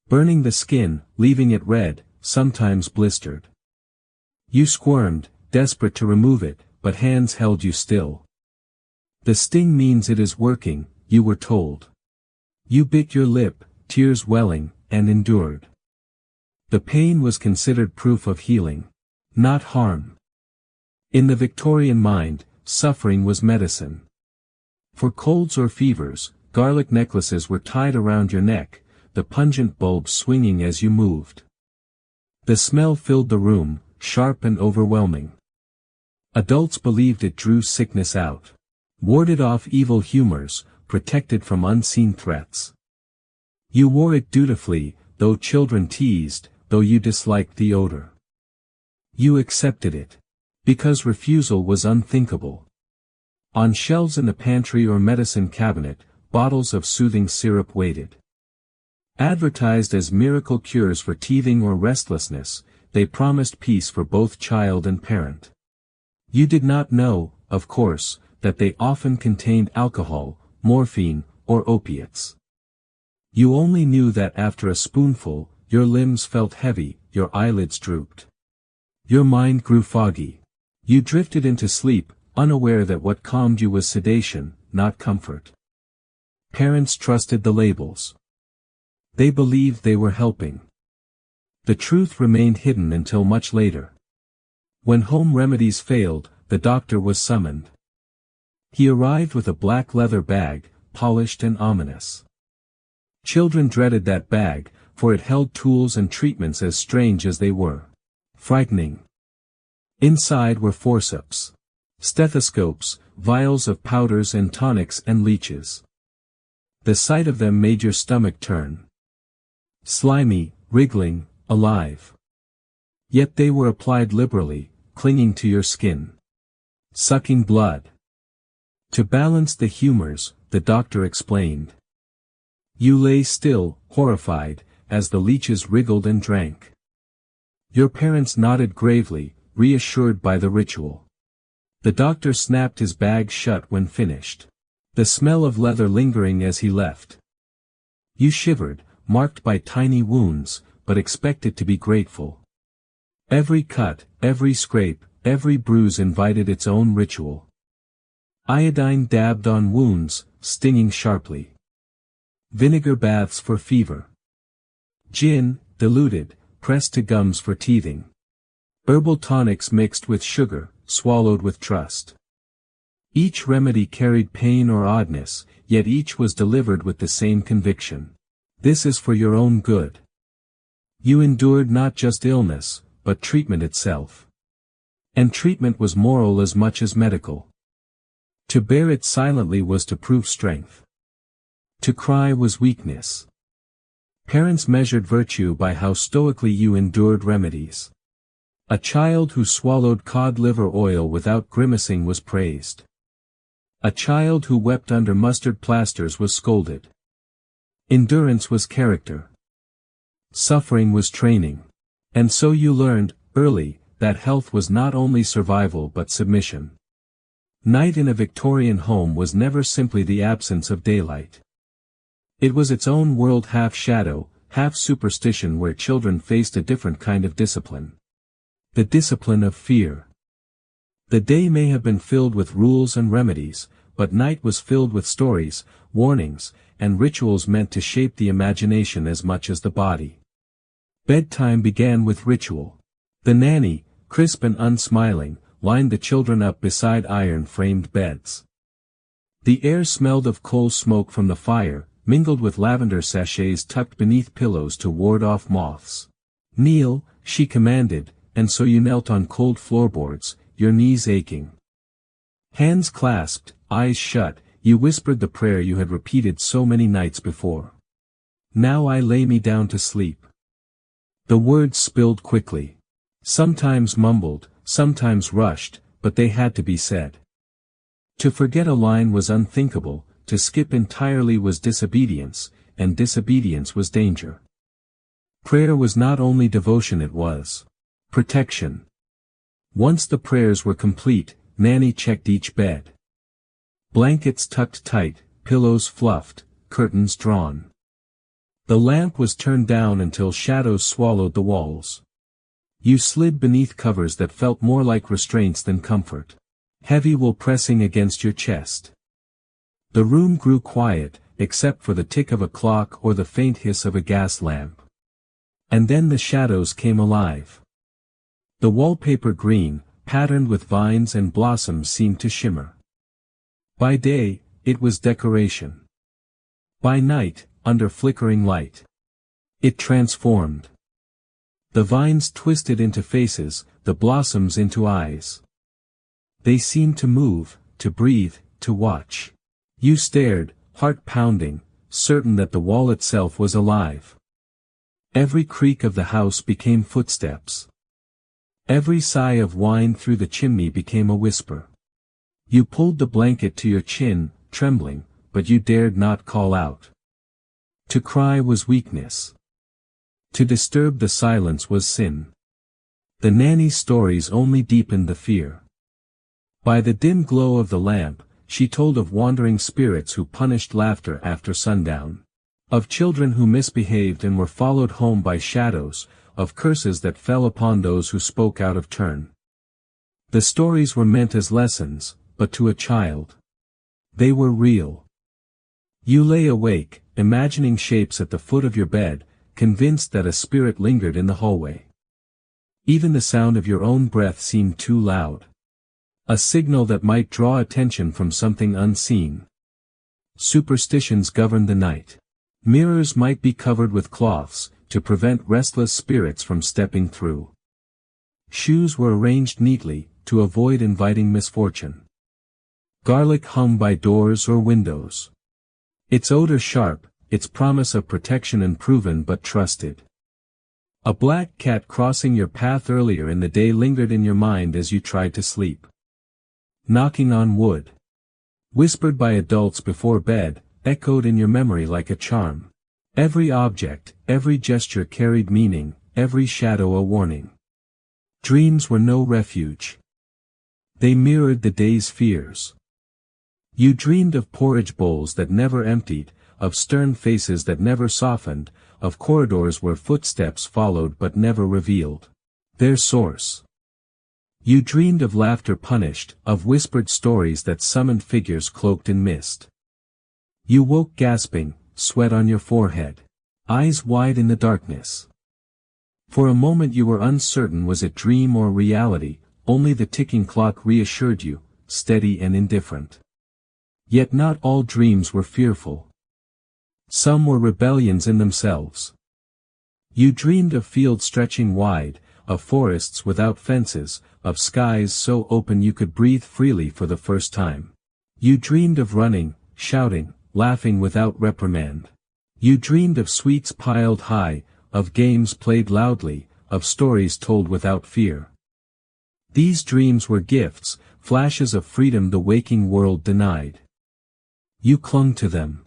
burning the skin, leaving it red, sometimes blistered. You squirmed, desperate to remove it, but hands held you still. The sting means it is working, you were told. You bit your lip, tears welling, and endured. The pain was considered proof of healing, not harm. In the Victorian mind, suffering was medicine. For colds or fevers, garlic necklaces were tied around your neck, the pungent bulbs swinging as you moved. The smell filled the room, sharp and overwhelming. Adults believed it drew sickness out, warded off evil humors, protected from unseen threats. You wore it dutifully, though children teased, though you disliked the odor. You accepted it, because refusal was unthinkable. On shelves in the pantry or medicine cabinet, bottles of soothing syrup waited. Advertised as miracle cures for teething or restlessness, they promised peace for both child and parent. You did not know, of course, that they often contained alcohol, morphine, or opiates. You only knew that after a spoonful, your limbs felt heavy, your eyelids drooped. Your mind grew foggy. You drifted into sleep, unaware that what calmed you was sedation, not comfort. Parents trusted the labels. They believed they were helping. The truth remained hidden until much later. When home remedies failed, the doctor was summoned. He arrived with a black leather bag, polished and ominous. Children dreaded that bag, for it held tools and treatments as strange as they were frightening. Inside were forceps, stethoscopes, vials of powders and tonics and leeches. The sight of them made your stomach turn. Slimy, wriggling, alive. Yet they were applied liberally, clinging to your skin. Sucking blood. To balance the humors, the doctor explained. You lay still, horrified, as the leeches wriggled and drank. Your parents nodded gravely, reassured by the ritual. The doctor snapped his bag shut when finished. The smell of leather lingering as he left. You shivered, marked by tiny wounds, but expected to be grateful. Every cut, every scrape, every bruise invited its own ritual. Iodine dabbed on wounds, stinging sharply. Vinegar baths for fever. Gin, diluted, pressed to gums for teething. Herbal tonics mixed with sugar, swallowed with trust. Each remedy carried pain or oddness, yet each was delivered with the same conviction. This is for your own good. You endured not just illness, but treatment itself. And treatment was moral as much as medical. To bear it silently was to prove strength. To cry was weakness. Parents measured virtue by how stoically you endured remedies. A child who swallowed cod liver oil without grimacing was praised. A child who wept under mustard plasters was scolded. Endurance was character. Suffering was training. And so you learned, early, that health was not only survival but submission. Night in a Victorian home was never simply the absence of daylight. It was its own world, half shadow, half superstition, where children faced a different kind of discipline. The discipline of fear. The day may have been filled with rules and remedies, but night was filled with stories, warnings, and rituals meant to shape the imagination as much as the body. Bedtime began with ritual. The nanny, crisp and unsmiling, lined the children up beside iron-framed beds. The air smelled of coal smoke from the fire, mingled with lavender sachets tucked beneath pillows to ward off moths. Kneel, she commanded, and so you knelt on cold floorboards, your knees aching. Hands clasped, eyes shut, you whispered the prayer you had repeated so many nights before. Now I lay me down to sleep. The words spilled quickly. Sometimes mumbled, sometimes rushed, but they had to be said. To forget a line was unthinkable, to skip entirely was disobedience, and disobedience was danger. Prayer was not only devotion, it was protection. Once the prayers were complete, Nanny checked each bed. Blankets tucked tight, pillows fluffed, curtains drawn. The lamp was turned down until shadows swallowed the walls. You slid beneath covers that felt more like restraints than comfort. Heavy wool pressing against your chest. The room grew quiet, except for the tick of a clock or the faint hiss of a gas lamp. And then the shadows came alive. The wallpaper green, patterned with vines and blossoms, seemed to shimmer. By day, it was decoration. By night, under flickering light, it transformed. The vines twisted into faces, the blossoms into eyes. They seemed to move, to breathe, to watch. You stared, heart pounding, certain that the wall itself was alive. Every creak of the house became footsteps. Every sigh of wine through the chimney became a whisper. You pulled the blanket to your chin, trembling, but you dared not call out. To cry was weakness. To disturb the silence was sin. The nanny's stories only deepened the fear. By the dim glow of the lamp, she told of wandering spirits who punished laughter after sundown. Of children who misbehaved and were followed home by shadows, of curses that fell upon those who spoke out of turn. The stories were meant as lessons, but to a child, they were real. You lay awake, imagining shapes at the foot of your bed, convinced that a spirit lingered in the hallway. Even the sound of your own breath seemed too loud. A signal that might draw attention from something unseen. Superstitions governed the night. Mirrors might be covered with cloths, to prevent restless spirits from stepping through. Shoes were arranged neatly, to avoid inviting misfortune. Garlic hung by doors or windows. Its odor sharp, its promise of protection unproven but trusted. A black cat crossing your path earlier in the day lingered in your mind as you tried to sleep. Knocking on wood, whispered by adults before bed, echoed in your memory like a charm. Every object, every gesture carried meaning, every shadow a warning. Dreams were no refuge. They mirrored the day's fears. You dreamed of porridge bowls that never emptied, of stern faces that never softened, of corridors where footsteps followed but never revealed their source. You dreamed of laughter punished, of whispered stories that summoned figures cloaked in mist. You woke gasping, sweat on your forehead, eyes wide in the darkness. For a moment you were uncertain, was it dream or reality? Only the ticking clock reassured you, steady and indifferent. Yet not all dreams were fearful. Some were rebellions in themselves. You dreamed of fields stretching wide, of forests without fences, of skies so open you could breathe freely for the first time. You dreamed of running, shouting, laughing without reprimand. You dreamed of sweets piled high, of games played loudly, of stories told without fear. These dreams were gifts, flashes of freedom the waking world denied. You clung to them,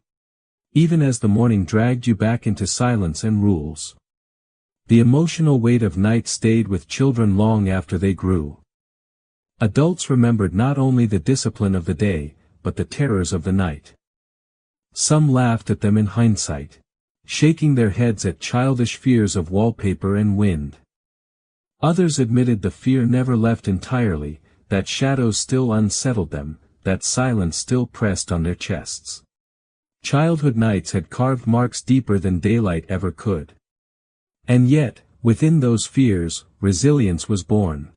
even as the morning dragged you back into silence and rules. The emotional weight of night stayed with children long after they grew. Adults remembered not only the discipline of the day, but the terrors of the night. Some laughed at them in hindsight, shaking their heads at childish fears of wallpaper and wind. Others admitted the fear never left entirely, that shadows still unsettled them, that silence still pressed on their chests. Childhood nights had carved marks deeper than daylight ever could. And yet, within those fears, resilience was born.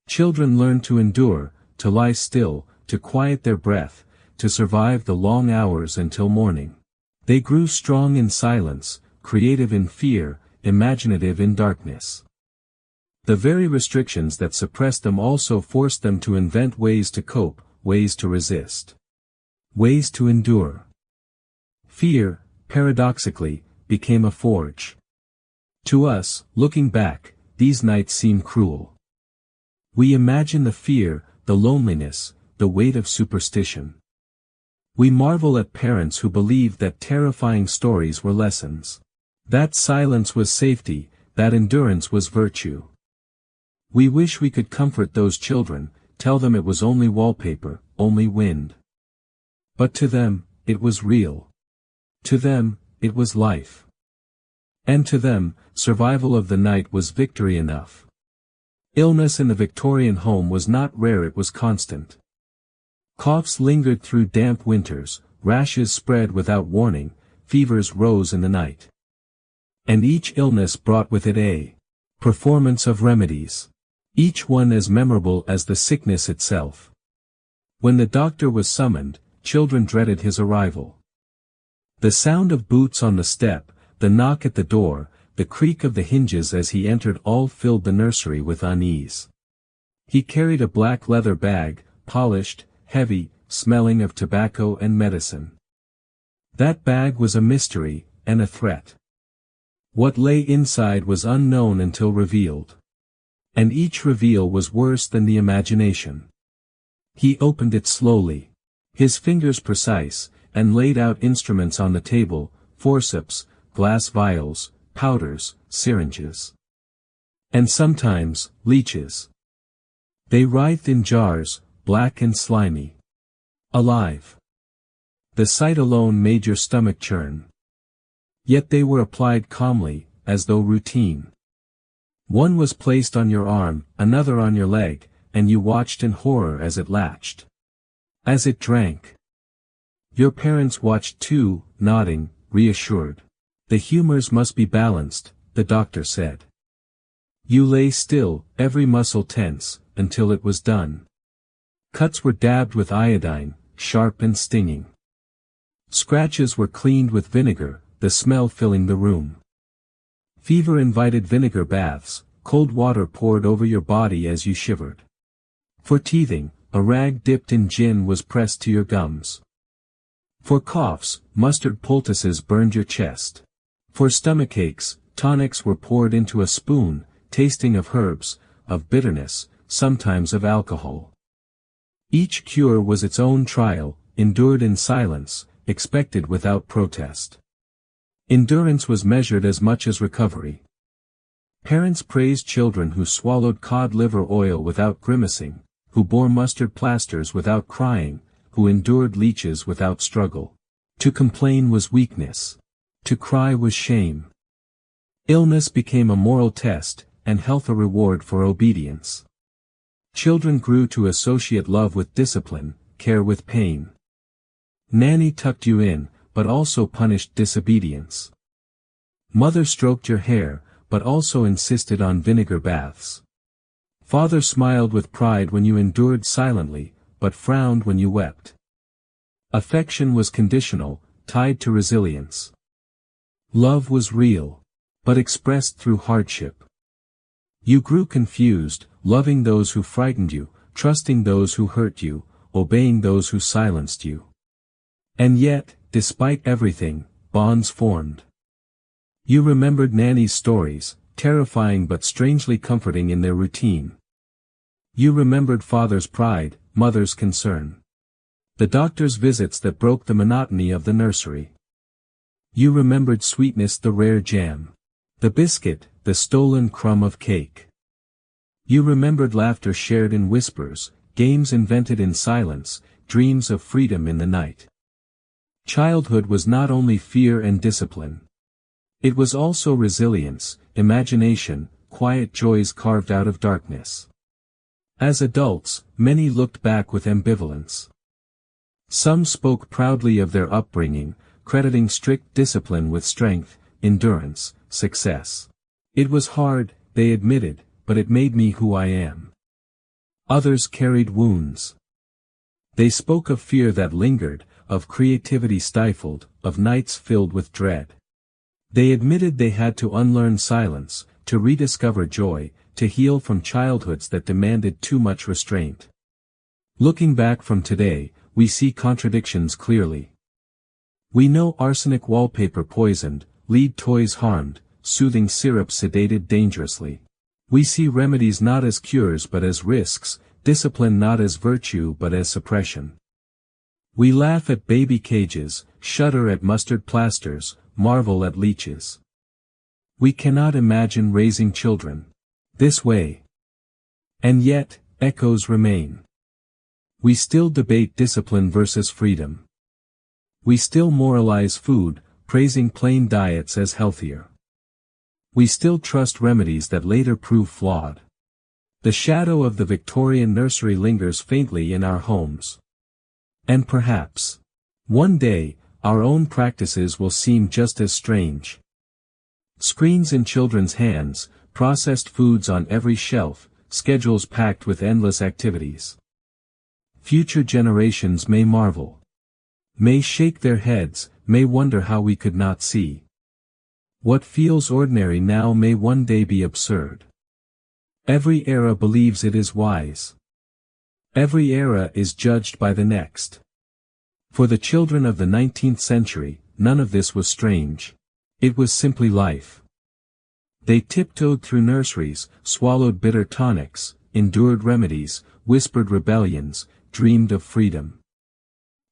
Children learned to endure, to lie still, to quiet their breath, to survive the long hours until morning. They grew strong in silence, creative in fear, imaginative in darkness. The very restrictions that suppressed them also forced them to invent ways to cope, ways to resist, ways to endure. Fear, paradoxically, became a forge. To us, looking back, these nights seem cruel. We imagine the fear, the loneliness, the weight of superstition. We marvel at parents who believed that terrifying stories were lessons. That silence was safety, that endurance was virtue. We wish we could comfort those children, tell them it was only wallpaper, only wind. But to them, it was real. To them, it was life. And to them, survival of the night was victory enough. Illness in the Victorian home was not rare, it was constant. Coughs lingered through damp winters, rashes spread without warning, fevers rose in the night. And each illness brought with it a performance of remedies, each one as memorable as the sickness itself. When the doctor was summoned, children dreaded his arrival. The sound of boots on the step, the knock at the door, the creak of the hinges as he entered all filled the nursery with unease. He carried a black leather bag, polished, heavy, smelling of tobacco and medicine. That bag was a mystery, and a threat. What lay inside was unknown until revealed. And each reveal was worse than the imagination. He opened it slowly, his fingers precise, and laid out instruments on the table, forceps, glass vials, powders, syringes. And sometimes, leeches. They writhed in jars, black and slimy. Alive. The sight alone made your stomach churn. Yet they were applied calmly, as though routine. One was placed on your arm, another on your leg, and you watched in horror as it latched. As it drank. Your parents watched too, nodding, reassured. The humors must be balanced, the doctor said. You lay still, every muscle tense, until it was done. Cuts were dabbed with iodine, sharp and stinging. Scratches were cleaned with vinegar, the smell filling the room. Fever invited vinegar baths, cold water poured over your body as you shivered. For teething, a rag dipped in gin was pressed to your gums. For coughs, mustard poultices burned your chest. For stomachaches, tonics were poured into a spoon, tasting of herbs, of bitterness, sometimes of alcohol. Each cure was its own trial, endured in silence, expected without protest. Endurance was measured as much as recovery. Parents praised children who swallowed cod liver oil without grimacing, who bore mustard plasters without crying, who endured leeches without struggle. To complain was weakness. To cry was shame. Illness became a moral test, and health a reward for obedience. Children grew to associate love with discipline, care with pain. Nanny tucked you in, but also punished disobedience. Mother stroked your hair, but also insisted on vinegar baths. Father smiled with pride when you endured silently, but frowned when you wept. Affection was conditional, tied to resilience. Love was real, but expressed through hardship. You grew confused, loving those who frightened you, trusting those who hurt you, obeying those who silenced you. And yet, despite everything, bonds formed. You remembered Nanny's stories, terrifying but strangely comforting in their routine. You remembered Father's pride, Mother's concern. The doctor's visits that broke the monotony of the nursery. You remembered sweetness, the rare jam. The biscuit, the stolen crumb of cake. You remembered laughter shared in whispers, games invented in silence, dreams of freedom in the night. Childhood was not only fear and discipline. It was also resilience, imagination, quiet joys carved out of darkness. As adults, many looked back with ambivalence. Some spoke proudly of their upbringing, crediting strict discipline with strength, endurance, success. It was hard, they admitted, but it made me who I am. Others carried wounds. They spoke of fear that lingered, of creativity stifled, of nights filled with dread. They admitted they had to unlearn silence, to rediscover joy, to heal from childhoods that demanded too much restraint. Looking back from today, we see contradictions clearly. We know arsenic wallpaper poisoned, lead toys harmed, soothing syrup sedated dangerously. We see remedies not as cures but as risks, discipline not as virtue but as suppression. We laugh at baby cages, shudder at mustard plasters, marvel at leeches. We cannot imagine raising children this way. And yet, echoes remain. We still debate discipline versus freedom. We still moralize food, praising plain diets as healthier. We still trust remedies that later prove flawed. The shadow of the Victorian nursery lingers faintly in our homes. And perhaps, one day, our own practices will seem just as strange. Screens in children's hands, processed foods on every shelf, schedules packed with endless activities. Future generations may marvel. May shake their heads, may wonder how we could not see. What feels ordinary now may one day be absurd. Every era believes it is wise. Every era is judged by the next. For the children of the 19th century, none of this was strange. It was simply life. They tiptoed through nurseries, swallowed bitter tonics, endured remedies, whispered rebellions, dreamed of freedom.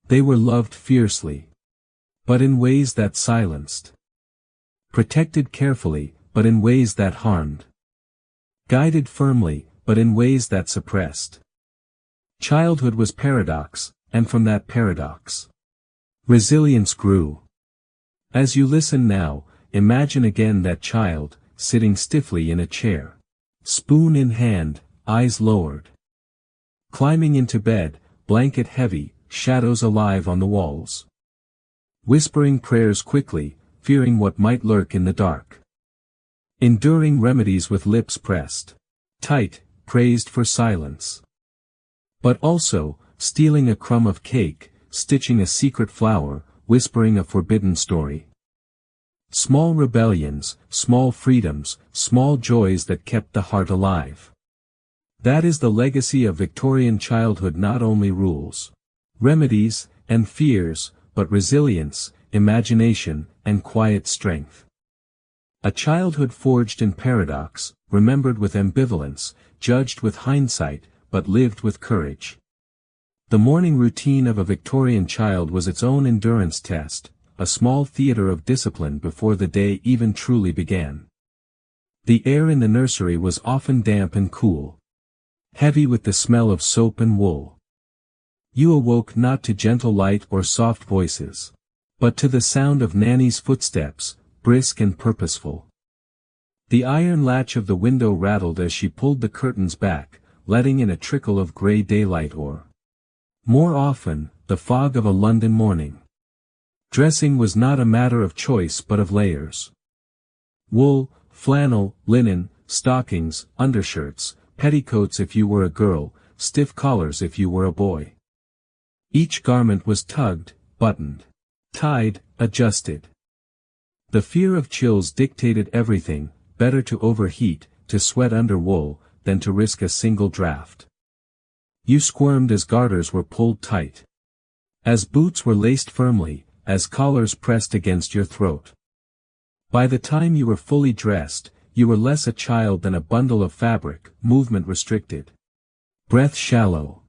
They were loved fiercely. But in ways that silenced. Protected carefully, but in ways that harmed. Guided firmly, but in ways that suppressed. Childhood was paradox, and from that paradox, resilience grew. As you listen now, imagine again that child, sitting stiffly in a chair. Spoon in hand, eyes lowered. Climbing into bed, blanket heavy, shadows alive on the walls. Whispering prayers quickly, fearing what might lurk in the dark. Enduring remedies with lips pressed tight, praised for silence. But also, stealing a crumb of cake, stitching a secret flower, whispering a forbidden story. Small rebellions, small freedoms, small joys that kept the heart alive. That is the legacy of Victorian childhood, not only rules, remedies, and fears, but resilience, imagination, and quiet strength. A childhood forged in paradox, remembered with ambivalence, judged with hindsight, but lived with courage. The morning routine of a Victorian child was its own endurance test, a small theater of discipline before the day even truly began. The air in the nursery was often damp and cool. heavy with the smell of soap and wool. You awoke not to gentle light or soft voices, but to the sound of Nanny's footsteps, brisk and purposeful. The iron latch of the window rattled as she pulled the curtains back, letting in a trickle of grey daylight or, more often, the fog of a London morning. Dressing was not a matter of choice but of layers. Wool, flannel, linen, stockings, undershirts, petticoats if you were a girl, stiff collars if you were a boy. Each garment was tugged, buttoned, tied, adjusted. The fear of chills dictated everything, better to overheat, to sweat under wool, than to risk a single draft. You squirmed as garters were pulled tight, as boots were laced firmly, as collars pressed against your throat. By the time you were fully dressed, you were less a child than a bundle of fabric, movement restricted, breath shallow.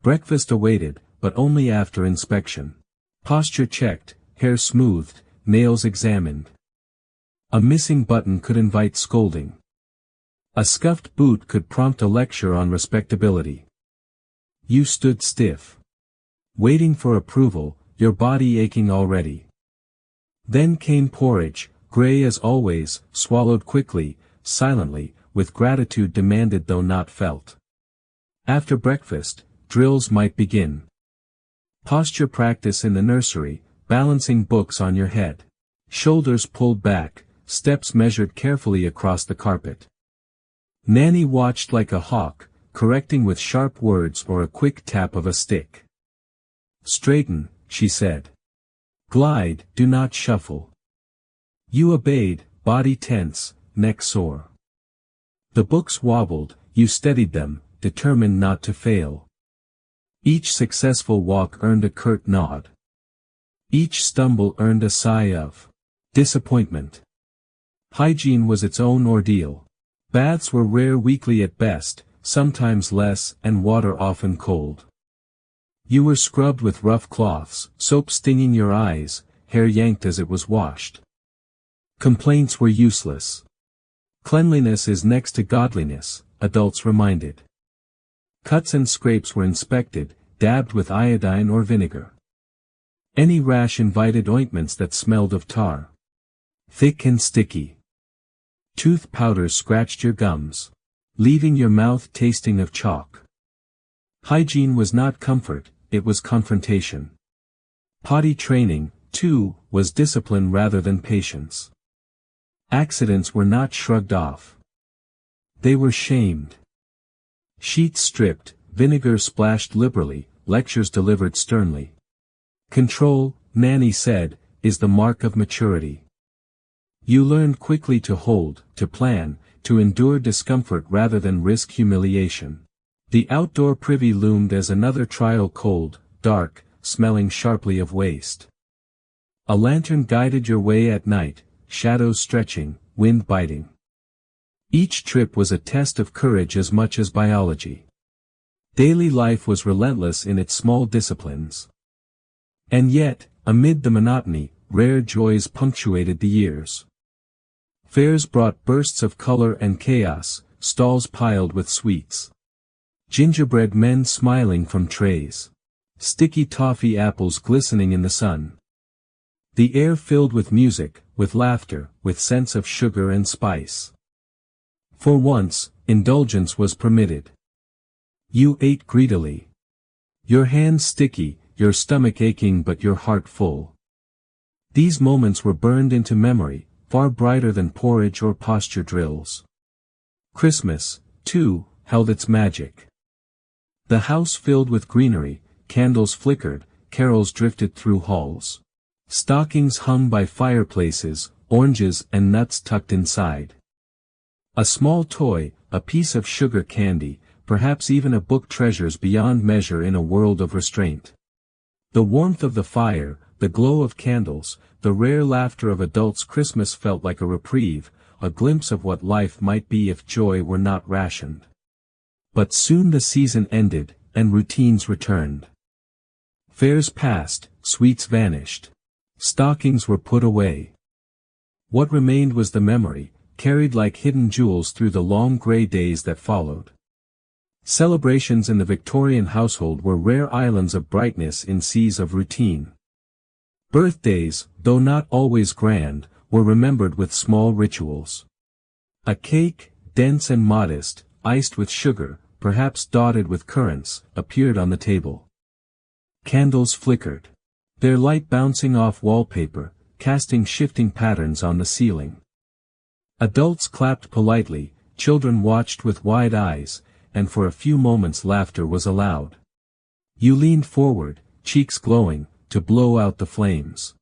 Breakfast awaited, but only after inspection. Posture checked, hair smoothed, nails examined. A missing button could invite scolding. A scuffed boot could prompt a lecture on respectability. You stood stiff, waiting for approval, your body aching already. Then came porridge, grey as always, swallowed quickly, silently, with gratitude demanded though not felt. After breakfast, drills might begin. Posture practice in the nursery, balancing books on your head. Shoulders pulled back, steps measured carefully across the carpet. Nanny watched like a hawk, correcting with sharp words or a quick tap of a stick. Straighten, she said. Glide, do not shuffle. You obeyed, body tense, neck sore. The books wobbled, you steadied them, determined not to fail. Each successful walk earned a curt nod. Each stumble earned a sigh of disappointment. Hygiene was its own ordeal. Baths were rare weekly at best, sometimes less, and water often cold. You were scrubbed with rough cloths, soap stinging your eyes, hair yanked as it was washed. Complaints were useless. Cleanliness is next to godliness, adults reminded. Cuts and scrapes were inspected, dabbed with iodine or vinegar. Any rash invited ointments that smelled of tar. Thick and sticky. Tooth powders scratched your gums, leaving your mouth tasting of chalk. Hygiene was not comfort, it was confrontation. Potty training, too, was discipline rather than patience. Accidents were not shrugged off. They were shamed. Sheets stripped, vinegar splashed liberally, lectures delivered sternly. Control, Nanny said, is the mark of maturity. You learned quickly to hold, to plan, to endure discomfort rather than risk humiliation. The outdoor privy loomed as another trial, cold, dark, smelling sharply of waste. A lantern guided your way at night, shadows stretching, wind biting. Each trip was a test of courage as much as biology. Daily life was relentless in its small disciplines. And yet, amid the monotony, rare joys punctuated the years. Fairs brought bursts of color and chaos, stalls piled with sweets. Gingerbread men smiling from trays. Sticky toffee apples glistening in the sun. The air filled with music, with laughter, with scents of sugar and spice. For once, indulgence was permitted. You ate greedily. Your hands sticky, your stomach aching but your heart full. These moments were burned into memory, far brighter than porridge or posture drills. Christmas, too, held its magic. The house filled with greenery, candles flickered, carols drifted through halls. Stockings hung by fireplaces, oranges and nuts tucked inside. A small toy, a piece of sugar candy, perhaps even a book, treasures beyond measure in a world of restraint. The warmth of the fire, the glow of candles, the rare laughter of adults. Christmas felt like a reprieve, a glimpse of what life might be if joy were not rationed. But soon the season ended, and routines returned. Fairs passed, sweets vanished. Stockings were put away. What remained was the memory, carried like hidden jewels through the long gray days that followed. Celebrations in the Victorian household were rare islands of brightness in seas of routine. Birthdays, though not always grand, were remembered with small rituals. A cake, dense and modest, iced with sugar, perhaps dotted with currants, appeared on the table. Candles flickered, their light bouncing off wallpaper, casting shifting patterns on the ceiling. Adults clapped politely, children watched with wide eyes, and for a few moments laughter was allowed. You leaned forward, cheeks glowing, to blow out the flames.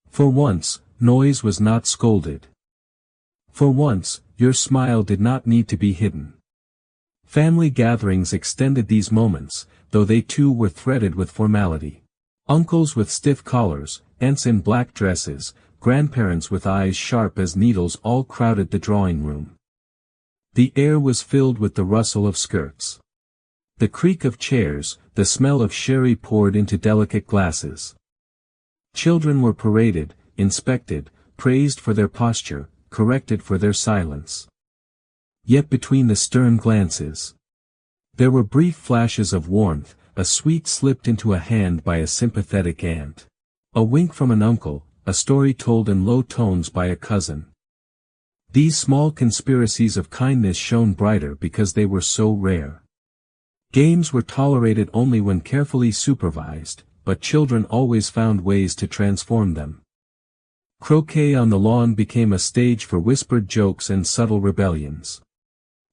For once, noise was not scolded. For once, your smile did not need to be hidden. Family gatherings extended these moments, though they too were threaded with formality. Uncles with stiff collars, aunts in black dresses, grandparents with eyes sharp as needles all crowded the drawing room. The air was filled with the rustle of skirts, the creak of chairs, the smell of sherry poured into delicate glasses. Children were paraded, inspected, praised for their posture, corrected for their silence. Yet between the stern glances, there were brief flashes of warmth, a sweet slipped into a hand by a sympathetic aunt, a wink from an uncle, a story told in low tones by a cousin. These small conspiracies of kindness shone brighter because they were so rare. Games were tolerated only when carefully supervised, but children always found ways to transform them. Croquet on the lawn became a stage for whispered jokes and subtle rebellions.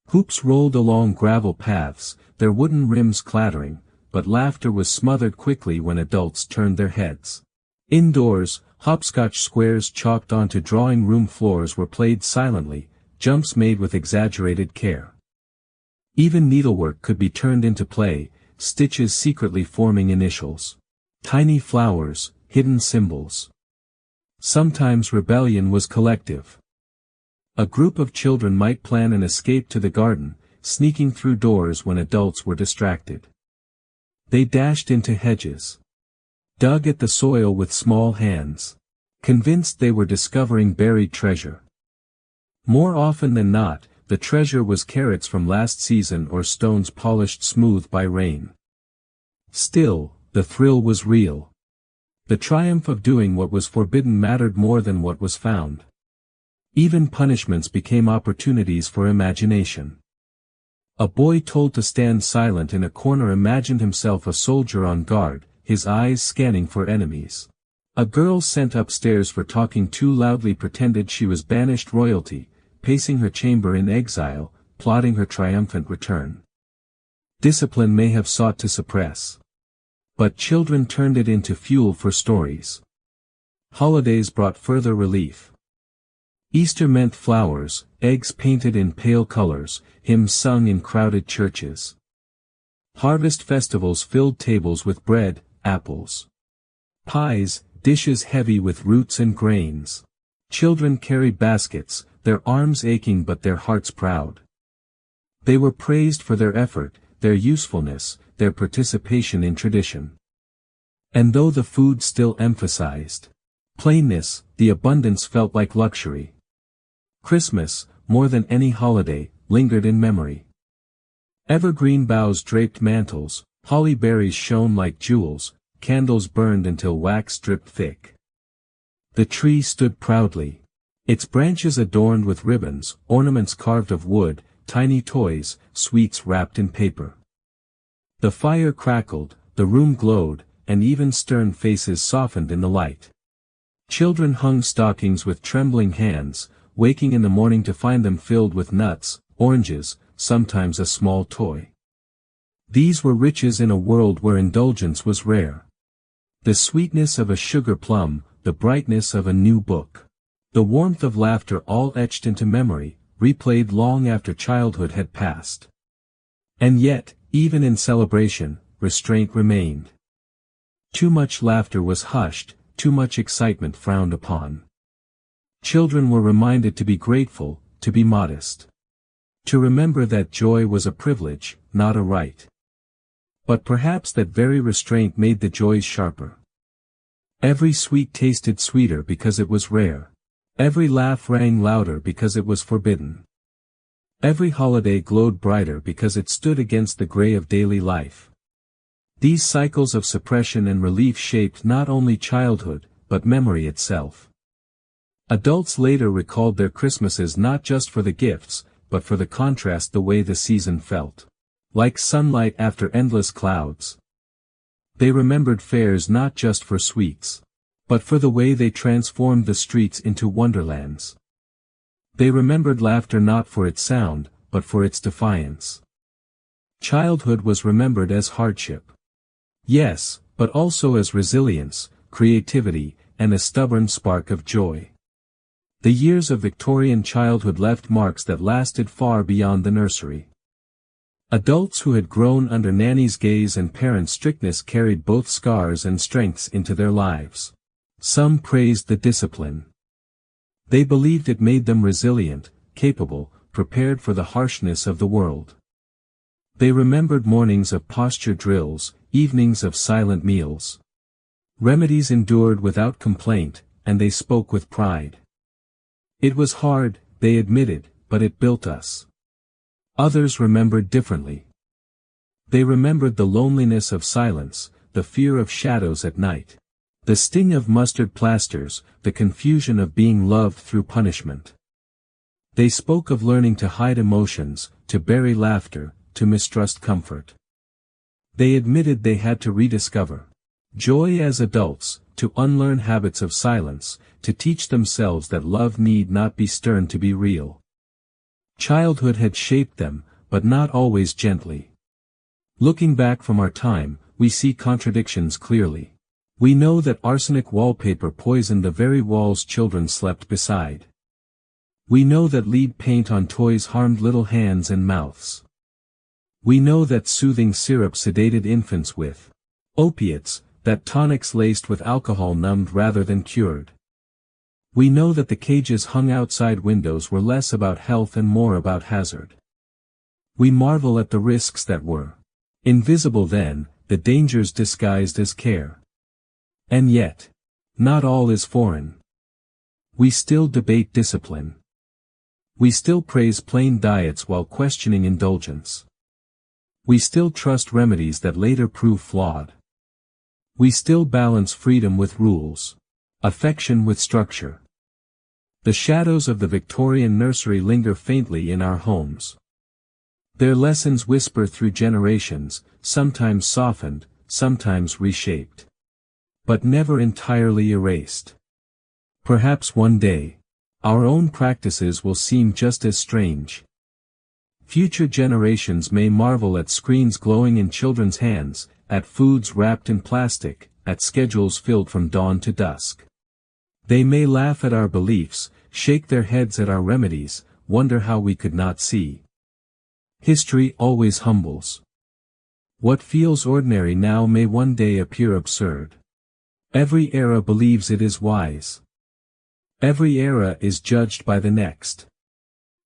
Hoops rolled along gravel paths, their wooden rims clattering, but laughter was smothered quickly when adults turned their heads. Indoors, hopscotch squares chalked onto drawing room floors were played silently, jumps made with exaggerated care. Even needlework could be turned into play, stitches secretly forming initials. Tiny flowers, hidden symbols. Sometimes rebellion was collective. A group of children might plan an escape to the garden, sneaking through doors when adults were distracted. They dashed into hedges, dug at the soil with small hands, convinced they were discovering buried treasure. More often than not, the treasure was carrots from last season or stones polished smooth by rain. Still, the thrill was real. The triumph of doing what was forbidden mattered more than what was found. Even punishments became opportunities for imagination. A boy told to stand silent in a corner imagined himself a soldier on guard, his eyes scanning for enemies. A girl sent upstairs for talking too loudly pretended she was banished royalty, pacing her chamber in exile, plotting her triumphant return. Discipline may have sought to suppress, but children turned it into fuel for stories. Holidays brought further relief. Easter meant flowers, eggs painted in pale colors, hymns sung in crowded churches. Harvest festivals filled tables with bread, apples, pies, dishes heavy with roots and grains. Children carried baskets, their arms aching but their hearts proud. They were praised for their effort, their usefulness, their participation in tradition. And though the food still emphasized plainness, the abundance felt like luxury. Christmas, more than any holiday, lingered in memory. Evergreen boughs draped mantles, holly berries shone like jewels, candles burned until wax dripped thick. The tree stood proudly, its branches adorned with ribbons, ornaments carved of wood, tiny toys, sweets wrapped in paper. The fire crackled, the room glowed, and even stern faces softened in the light. Children hung stockings with trembling hands, waking in the morning to find them filled with nuts, oranges, sometimes a small toy. These were riches in a world where indulgence was rare. The sweetness of a sugar plum, the brightness of a new book. The warmth of laughter all etched into memory, replayed long after childhood had passed. And yet, even in celebration, restraint remained. Too much laughter was hushed, too much excitement frowned upon. Children were reminded to be grateful, to be modest. To remember that joy was a privilege, not a right. But perhaps that very restraint made the joys sharper. Every sweet tasted sweeter because it was rare. Every laugh rang louder because it was forbidden. Every holiday glowed brighter because it stood against the gray of daily life. These cycles of suppression and relief shaped not only childhood, but memory itself. Adults later recalled their Christmases not just for the gifts, but for the contrast the way the season felt. Like sunlight after endless clouds. They remembered fairs not just for sweets, but for the way they transformed the streets into wonderlands. They remembered laughter not for its sound, but for its defiance. Childhood was remembered as hardship. Yes, but also as resilience, creativity, and a stubborn spark of joy. The years of Victorian childhood left marks that lasted far beyond the nursery. Adults who had grown under nanny's gaze and parents' strictness carried both scars and strengths into their lives. Some praised the discipline. They believed it made them resilient, capable, prepared for the harshness of the world. They remembered mornings of posture drills, evenings of silent meals. Remedies endured without complaint, and they spoke with pride. It was hard, they admitted, but it built us. Others remembered differently. They remembered the loneliness of silence, the fear of shadows at night. The sting of mustard plasters, the confusion of being loved through punishment. They spoke of learning to hide emotions, to bury laughter, to mistrust comfort. They admitted they had to rediscover joy as adults, to unlearn habits of silence, to teach themselves that love need not be stern to be real. Childhood had shaped them, but not always gently. Looking back from our time, we see contradictions clearly. We know that arsenic wallpaper poisoned the very walls children slept beside. We know that lead paint on toys harmed little hands and mouths. We know that soothing syrup sedated infants with opiates, that tonics laced with alcohol numbed rather than cured. We know that the cages hung outside windows were less about health and more about hazard. We marvel at the risks that were invisible then, the dangers disguised as care. And yet, not all is foreign. We still debate discipline. We still praise plain diets while questioning indulgence. We still trust remedies that later prove flawed. We still balance freedom with rules, affection with structure. The shadows of the Victorian nursery linger faintly in our homes. Their lessons whisper through generations, sometimes softened, sometimes reshaped. But never entirely erased. Perhaps one day, our own practices will seem just as strange. Future generations may marvel at screens glowing in children's hands, at foods wrapped in plastic, at schedules filled from dawn to dusk. They may laugh at our beliefs, shake their heads at our remedies, wonder how we could not see. History always humbles. What feels ordinary now may one day appear absurd. Every era believes it is wise. Every era is judged by the next.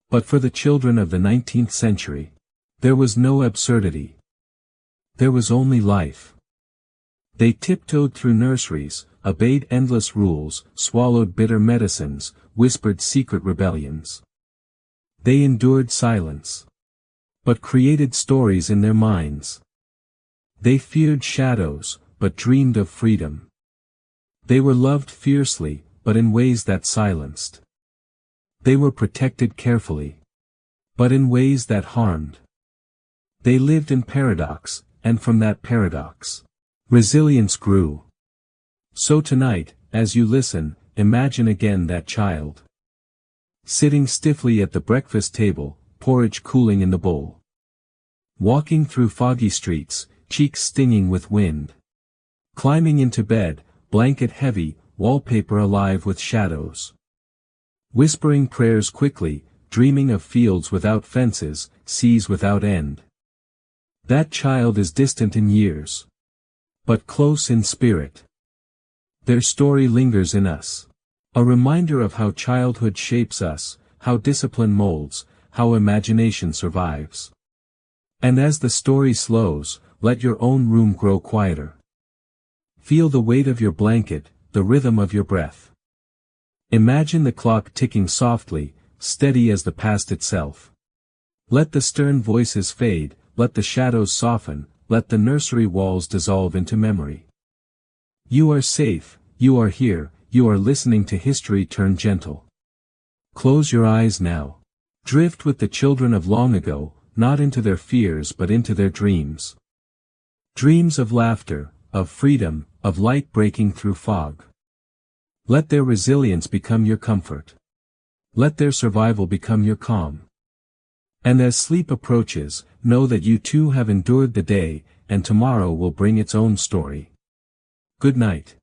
But for the children of the 19th century, there was no absurdity. There was only life. They tiptoed through nurseries, obeyed endless rules, swallowed bitter medicines, whispered secret rebellions. They endured silence. But created stories in their minds. They feared shadows, but dreamed of freedom. They were loved fiercely, but in ways that silenced. They were protected carefully, but in ways that harmed. They lived in paradox, and from that paradox, resilience grew. So tonight, as you listen, imagine again that child. Sitting stiffly at the breakfast table, porridge cooling in the bowl. Walking through foggy streets, cheeks stinging with wind. Climbing into bed, blanket heavy, wallpaper alive with shadows. Whispering prayers quickly, dreaming of fields without fences, seas without end. That child is distant in years, but close in spirit. Their story lingers in us. A reminder of how childhood shapes us, how discipline molds, how imagination survives. And as the story slows, let your own room grow quieter. Feel the weight of your blanket, the rhythm of your breath. Imagine the clock ticking softly, steady as the past itself. Let the stern voices fade, let the shadows soften, let the nursery walls dissolve into memory. You are safe, you are here, you are listening to history turn gentle. Close your eyes now. Drift with the children of long ago, not into their fears but into their dreams. Dreams of laughter, of freedom, of light breaking through fog. Let their resilience become your comfort. Let their survival become your calm. And as sleep approaches, know that you too have endured the day, and tomorrow will bring its own story. Good night.